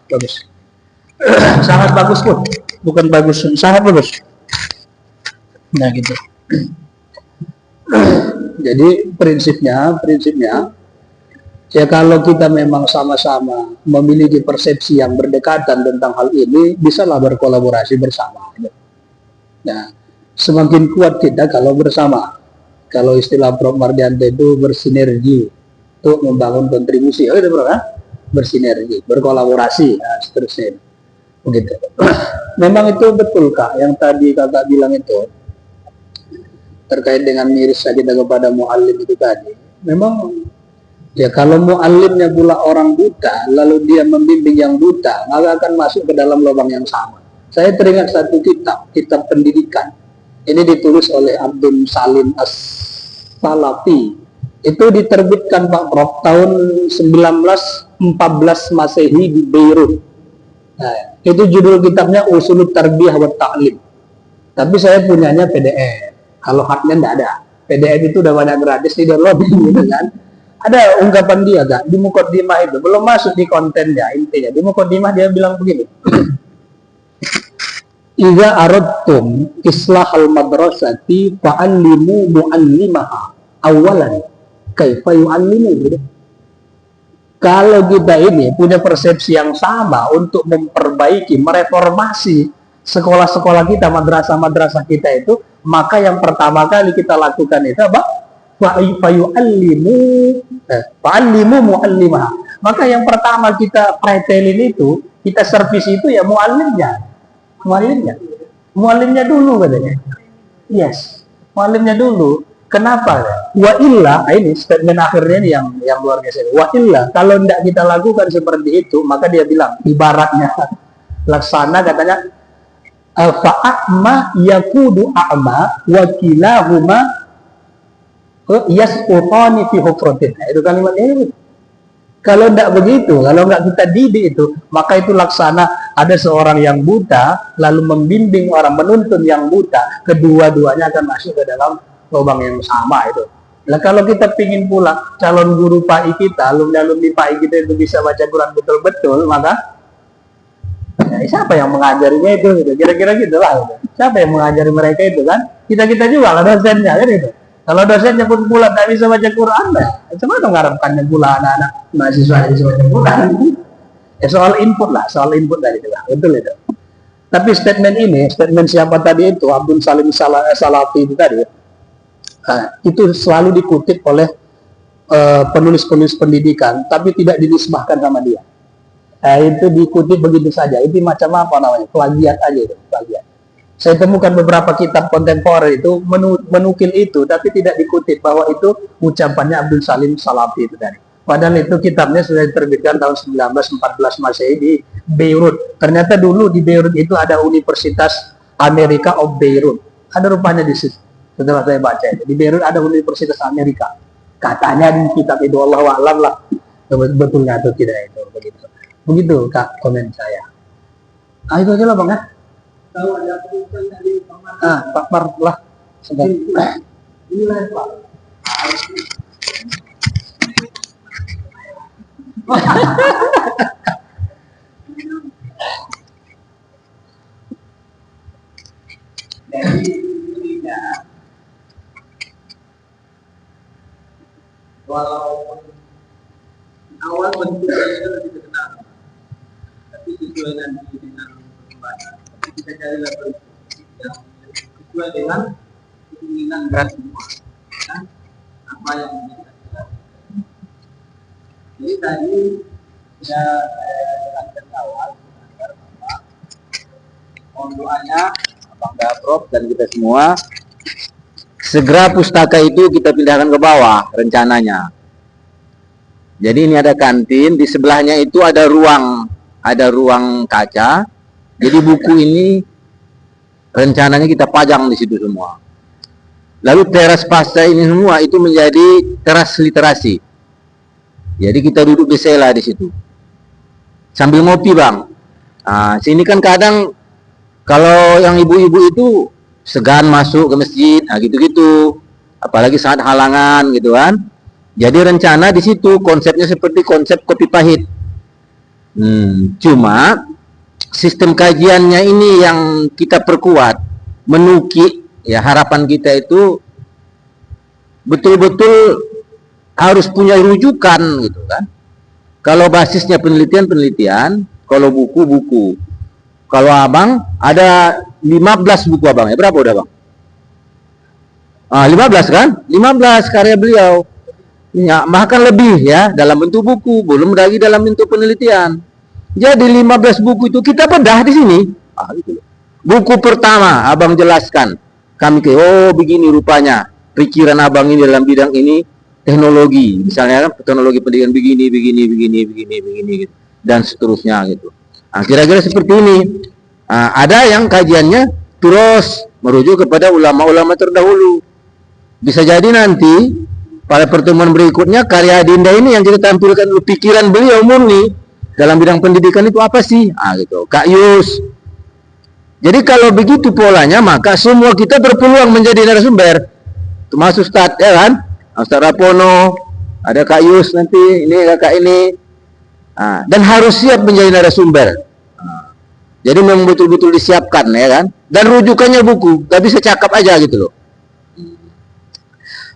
sangat bagus pun, bukan bagus, sangat bagus. Nah gitu. Jadi prinsipnya ya kalau kita memang sama-sama memiliki persepsi yang berdekatan tentang hal ini, bisalah berkolaborasi bersama. Nah, semakin kuat kita kalau bersama. Kalau istilah Prof. Mardianto itu bersinergi untuk membangun kontribusi. Itu Bro, kan? Bersinergi, berkolaborasi, nah, seterusnya. Begitu. Memang itu betul Kak, yang tadi Kakak bilang itu terkait dengan miris kita kepada muallim itu tadi. Memang ya kalau muallimnya pula orang buta, lalu dia membimbing yang buta, maka akan masuk ke dalam lubang yang sama. Saya teringat satu kitab pendidikan. Ini ditulis oleh Abdul Salim As-Salafi. Itu diterbitkan Pak Prof tahun 1914 Masehi di Beirut. Nah, itu judul kitabnya Usulut Tarbiyah wa Ta'lim. Tapi saya punyanya PDF. Kalau hardnya enggak ada. PDF itu udah banyak gratis di download gitu kan. Ada ungkapan dia Kak, di Muqaddimah itu belum masuk di kontennya intinya. Di Muqaddimah dia bilang begini. Iza aradtum islahal madrasati fa'allimu mu'allimaha awalan kaifa yu'allimu gitu. Kalau kita ini punya persepsi yang sama untuk memperbaiki, mereformasi sekolah-sekolah kita, madrasah-madrasah kita itu, maka yang pertama kali kita lakukan itu apa? Fa'allimu mu'allimaha. Maka yang pertama kita pretelin itu, kita servis itu ya mu'allimnya dulu katanya. Yes, mu'allimnya dulu. Kenapa? Wa illa, ini statement akhirnya ini yang luar biasa. Wa illa, kalau tidak kita lakukan seperti itu, maka dia bilang ibaratnya laksana katanya fa'a'ma yakudu a'ma wa kilahuma yasqutani fi hufratin. Itu kalimatnya ini. Kalau tidak begitu, kalau nggak kita didik itu, maka itu laksana ada seorang yang buta, lalu membimbing orang, menuntun yang buta, kedua-duanya akan masuk ke dalam lubang yang sama itu. Nah kalau kita pingin pula calon guru PAI kita, alumni PAI kita itu bisa baca Quran betul-betul, maka ya, siapa yang mengajarinya itu? Gitu. Kira-kira gitulah. Gitu. Siapa yang mengajari mereka itu kan? Kita juga lah dosennya kan itu. Kalau dosennya pun pula tak bisa baca Quran, ya cuma mengharapkannya pula anak-anak mahasiswa bisa baca Quran. Ya soal input lah, soal input dari itu lah. Betul itu. Tapi statement siapa tadi itu, Abdul Salim Salafi itu tadi, itu selalu dikutip oleh penulis-penulis pendidikan, tapi tidak dinisbahkan sama dia. Itu dikutip begitu saja. Itu macam apa namanya? Plagiat aja itu, plagiat. Saya temukan beberapa kitab kontemporer itu menukil itu, tapi tidak dikutip bahwa itu ucapannya Abdul Salim Salafi itu tadi. Padahal itu kitabnya sudah diterbitkan tahun 1914 Masehi di Beirut. Ternyata dulu di Beirut itu ada Universitas Amerika of Beirut. Ada rupanya di situ. Setelah saya baca itu, di Beirut ada Universitas Amerika. Katanya di kitab itu, Allah a'lam lah betulnya atau tidak itu. Begitu Kak komen saya. Itu aja lah Bang ya. Tahu ada perusahaan dari Pak Mar lah. Nilai Pak. Jadi intinya, walaupun awal bentuknya itu lebih terkenal, tapi sesuai nanti dengan perkembangan, tapi kita cari level yang sesuai dengan keinginan berat semua, ya, apa yang kita lakukan. Jadi tadi ya saya awal agar Bapak mohon doanya Bang Prof dan kita semua segera pustaka itu kita pindahkan ke bawah rencananya. Jadi ini ada kantin, di sebelahnya itu ada ruang kaca. Jadi buku ini rencananya kita pajang di situ semua. Lalu teras pasca ini semua itu menjadi teras literasi. Jadi kita duduk di sela di situ sambil ngopi, Bang. Nah, sini kan kadang kalau yang ibu-ibu itu segan masuk ke masjid, nah gitu-gitu. Apalagi saat halangan gitu kan. Jadi rencana di situ konsepnya seperti konsep kopi pahit. Cuma sistem kajiannya ini yang kita perkuat, menukik ya, harapan kita itu betul-betul harus punya rujukan gitu kan. Kalau basisnya penelitian, kalau buku-buku. Kalau Abang ada 15 buku Abang ya, berapa udah Bang? 15 kan? 15 karya beliau. Ya, bahkan lebih ya dalam bentuk buku, belum lagi dalam bentuk penelitian. Jadi 15 buku itu kita bedah di sini. Gitu. Buku pertama Abang jelaskan, kami begini rupanya pikiran Abang ini dalam bidang ini, teknologi, misalnya kan teknologi pendidikan begini gitu, dan seterusnya gitu. Nah, kira-kira seperti ini. Ada yang kajiannya terus merujuk kepada ulama-ulama terdahulu. Bisa jadi nanti pada pertemuan berikutnya karya Adinda ini yang kita tampilkan pikiran beliau murni dalam bidang pendidikan itu apa sih? Gitu. Kak Yus. Jadi kalau begitu polanya, maka semua kita berpeluang menjadi narasumber. Termasuk Ustaz, ya kan? Ustaz Rapono, ada Kak Yus nanti, ini kakak ini. Dan harus siap menjadi narasumber. Jadi memang betul-betul disiapkan, ya kan? Dan rujukannya buku, gak bisa cakap aja gitu loh.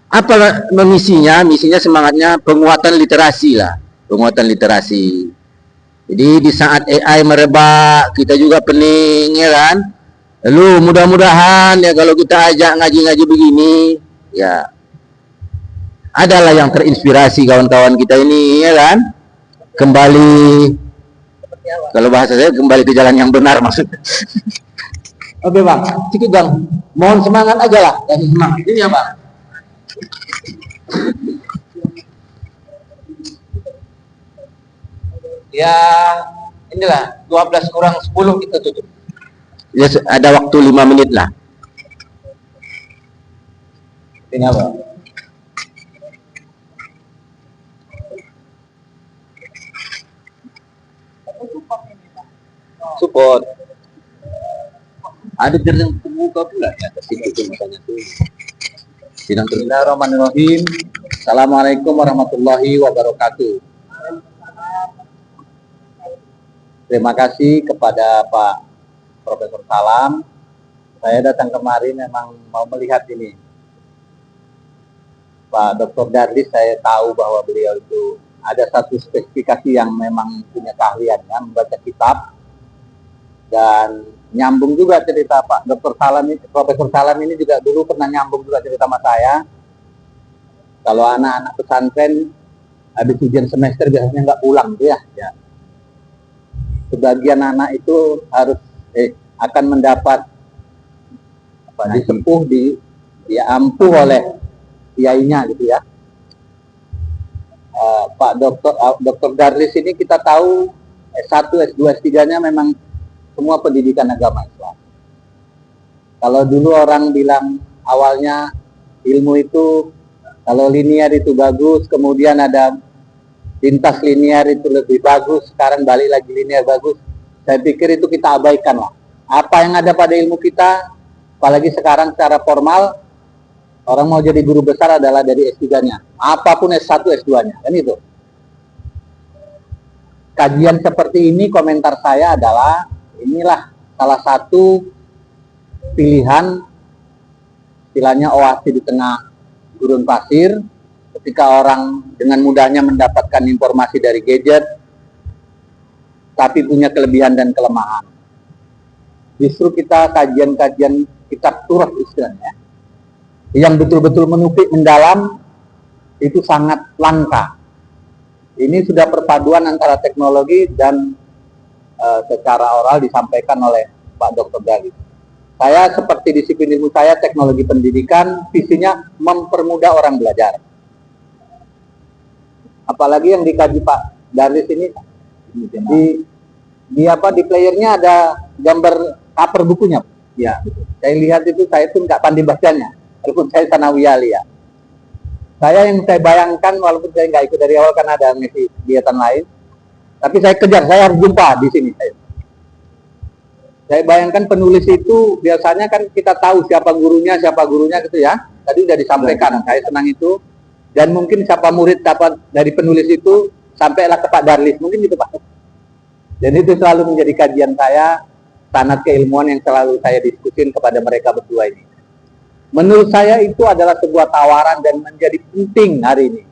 Apa misinya? Misinya semangatnya penguatan literasi lah, penguatan literasi. Jadi di saat AI merebak, kita juga pening, ya kan? Lalu mudah-mudahan ya kalau kita ajak ngaji-ngaji begini, ya adalah yang terinspirasi kawan-kawan kita ini, ya kan? Kembali, kalau bahasa saya kembali ke jalan yang benar maksudnya. Oke Bang, sedikit Bang, mohon semangat aja lah, kasih semangat ini ya Bang. Ya inilah 12 kurang 10 kita tutup. Ya, ada waktu 5 menit lah. Ini apa? Support. Ada jalan terbuka pula ya, itu makanya tuh. Bismillahirrahmanirrahim. Assalamualaikum warahmatullahi wabarakatuh. Terima kasih kepada Pak Profesor Salam. Saya datang kemari memang mau melihat ini. Pak Dr. Darlis, saya tahu bahwa beliau itu ada satu spesifikasi yang memang punya keahliannya membaca kitab. Dan nyambung juga cerita Pak Dr. Salam ini, Profesor Salam ini juga dulu pernah nyambung juga cerita sama saya. Kalau anak-anak pesantren habis ujian semester biasanya nggak pulang tuh ya. Sebagian anak itu harus akan mendapat disepuh, diampuh oleh kiainya gitu ya. Pak Dr. Darlis ini kita tahu S1, S2, S3-nya memang semua pendidikan agama Islam. Kalau dulu orang bilang awalnya ilmu itu kalau linear itu bagus, kemudian ada lintas linear itu lebih bagus, sekarang balik lagi linear bagus. Saya pikir itu kita abaikan lah. Apa yang ada pada ilmu kita, apalagi sekarang secara formal, orang mau jadi guru besar adalah dari S3-nya. Apapun S1, S2-nya, kan itu. kajian seperti ini, komentar saya adalah inilah salah satu pilihan, istilahnya oasis di tengah gurun pasir, ketika orang dengan mudahnya mendapatkan informasi dari gadget, tapi punya kelebihan dan kelemahan. Justru kita kajian-kajian kitab turah istilahnya, yang betul-betul menupik mendalam, itu sangat langka. Ini sudah perpaduan antara teknologi dan secara oral disampaikan oleh Pak Dr. Dalis. Saya seperti disiplin ilmu saya, teknologi pendidikan, visinya mempermudah orang belajar. Apalagi yang dikaji Pak Dalis ini, di playernya ada gambar cover bukunya. Ya, saya lihat itu, saya pun nggak pandai bacanya, walaupun saya sanawiyah ya. Yang saya bayangkan, walaupun saya nggak ikut dari awal karena ada misi kegiatan lain, tapi saya kejar, saya harus jumpa di sini. Saya bayangkan penulis itu biasanya kan kita tahu siapa gurunya gitu ya. Tadi udah disampaikan, saya senang itu. Dan mungkin siapa murid dapat dari penulis itu, sampailah ke Pak Darlis, mungkin gitu Pak. Dan itu selalu menjadi kajian saya, sanad keilmuan yang selalu saya diskusin kepada mereka berdua ini. Menurut saya itu adalah sebuah tawaran dan menjadi penting hari ini,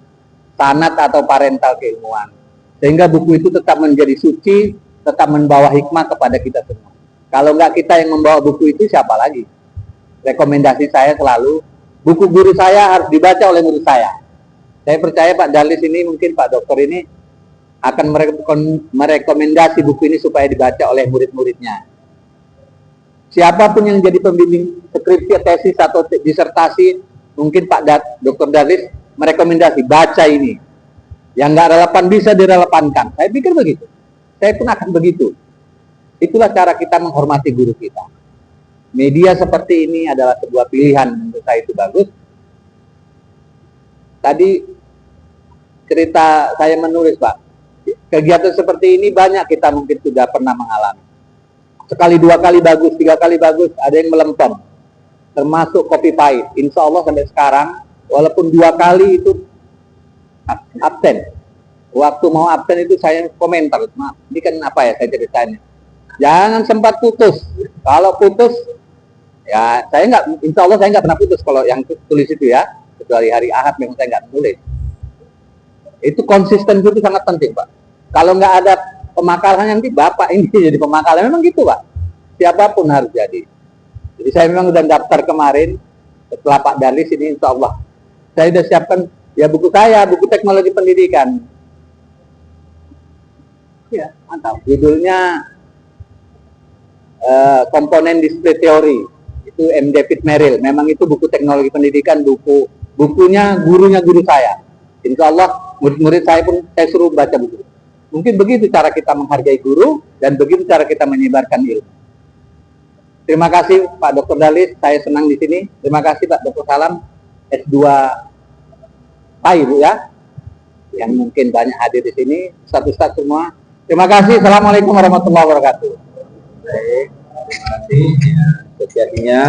sanad atau parental keilmuan. Sehingga buku itu tetap menjadi suci, tetap membawa hikmah kepada kita semua. Kalau nggak kita yang membawa buku itu, siapa lagi? Rekomendasi saya selalu, buku guru saya harus dibaca oleh murid saya. Saya percaya Pak Darlis ini, mungkin Pak Dokter ini, akan merekomendasi buku ini supaya dibaca oleh murid-muridnya. Siapapun yang jadi pembimbing skripsi, tesis, atau disertasi, mungkin Pak Dr. Darlis merekomendasi, baca ini. Yang nggak relevan bisa direlevankan. Saya pikir begitu. Saya pun akan begitu. Itulah cara kita menghormati guru kita. Media seperti ini adalah sebuah pilihan, menurut saya itu bagus. Tadi cerita saya menulis Pak, kegiatan seperti ini banyak kita mungkin sudah pernah mengalami. Sekali, dua kali bagus, tiga kali bagus, ada yang melempem. Termasuk copy paste. Insya Allah sampai sekarang, walaupun dua kali itu absen. Waktu mau absen itu saya komentar, maaf, ini kan apa ya saya ceritanya. Jangan sempat putus. Kalau putus, ya saya nggak, insya Allah saya nggak pernah putus kalau yang tulis itu ya. Kecuali hari Ahad memang saya nggak nulis. Itu konsisten itu sangat penting Pak. Kalau nggak ada pemakalan nanti Bapak ini jadi pemakalan, memang gitu Pak. Siapapun harus jadi. Jadi saya memang udah daftar kemarin setelah Pak Darlis ini, insya Allah saya sudah siapkan ya buku saya, buku teknologi pendidikan. Ya mantap. Judulnya komponen display teori. Itu M. David Merrill. Memang itu buku teknologi pendidikan, bukunya gurunya guru saya. Insya Allah murid-murid saya pun saya suruh baca buku. Mungkin begitu cara kita menghargai guru dan begitu cara kita menyebarkan ilmu. Terima kasih Pak Dr. Dalis, saya senang di sini. Terima kasih Pak Dr. Salam, S2 Pak Ibu ya, yang mungkin banyak hadir di sini, Ustaz-Ustaz semua. Terima kasih. Assalamualaikum warahmatullahi wabarakatuh. Baik, terima kasih ya, sejatinya.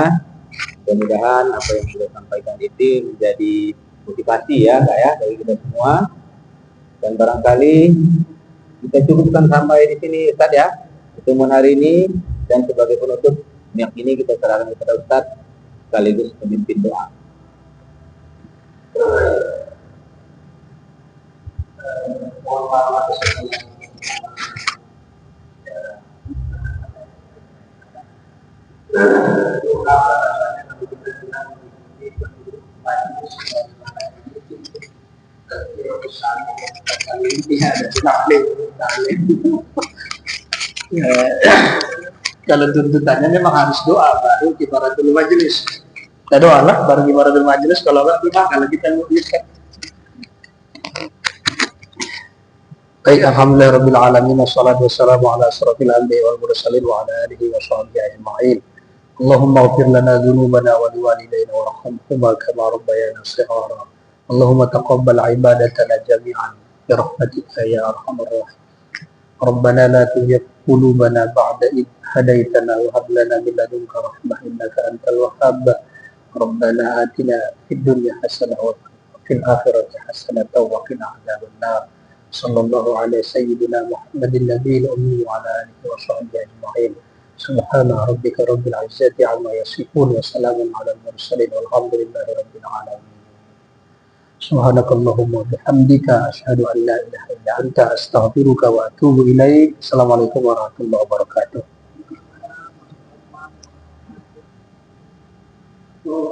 Mudah-mudahan apa yang sudah sampaikan itu menjadi motivasi ya Kak ya bagi kita semua. Dan barangkali kita cukupkan sampai di sini Ustaz ya, pertemuan hari ini, dan sebagai penutup yang ini kita serahkan kepada Ustaz sekaligus pemimpin doa. Kalau tuntutannya memang harus doa baru kifaratul majelis. Kita doa lah baru kifaratul majelis, kalau enggak kita kalau kita nuliskan. Baik, alhamdulillah rabbil alamin wassalatu wassalamu ala asrofil anbiya'i wal mursalin wa ala alihi wa sahbihi ajma'in. Allahumma ighfir lana dhunubana wa liwalidayna warhamhuma kama rabbayana shighara. Allahumma taqabbal ibadatana jami'an bi rahmatika ya arhamar rahimin. Rabbana la tuzigh qulubana ba'da idh hadaytana wa hab lana min ladunka rahmah innaka antal wahhab. Rabbana atina fid dunya hasanah wa fil akhirati hasanah wa qina adzabannar. Sallallahu alaihi sayyidina Muhammadin nabiyil ummi wa ala alihi wa sahbihi ajma'in. Subhana rabbika rabbil izzati amma yasifun wa salamun alal mursalin walhamdulillahi rabbil alamin. Subhanakallahumma bihamdika asyhadu an la ilaha illa anta astaghfiruka wa atubu ilaik. Assalamualaikum warahmatullahi wabarakatuh.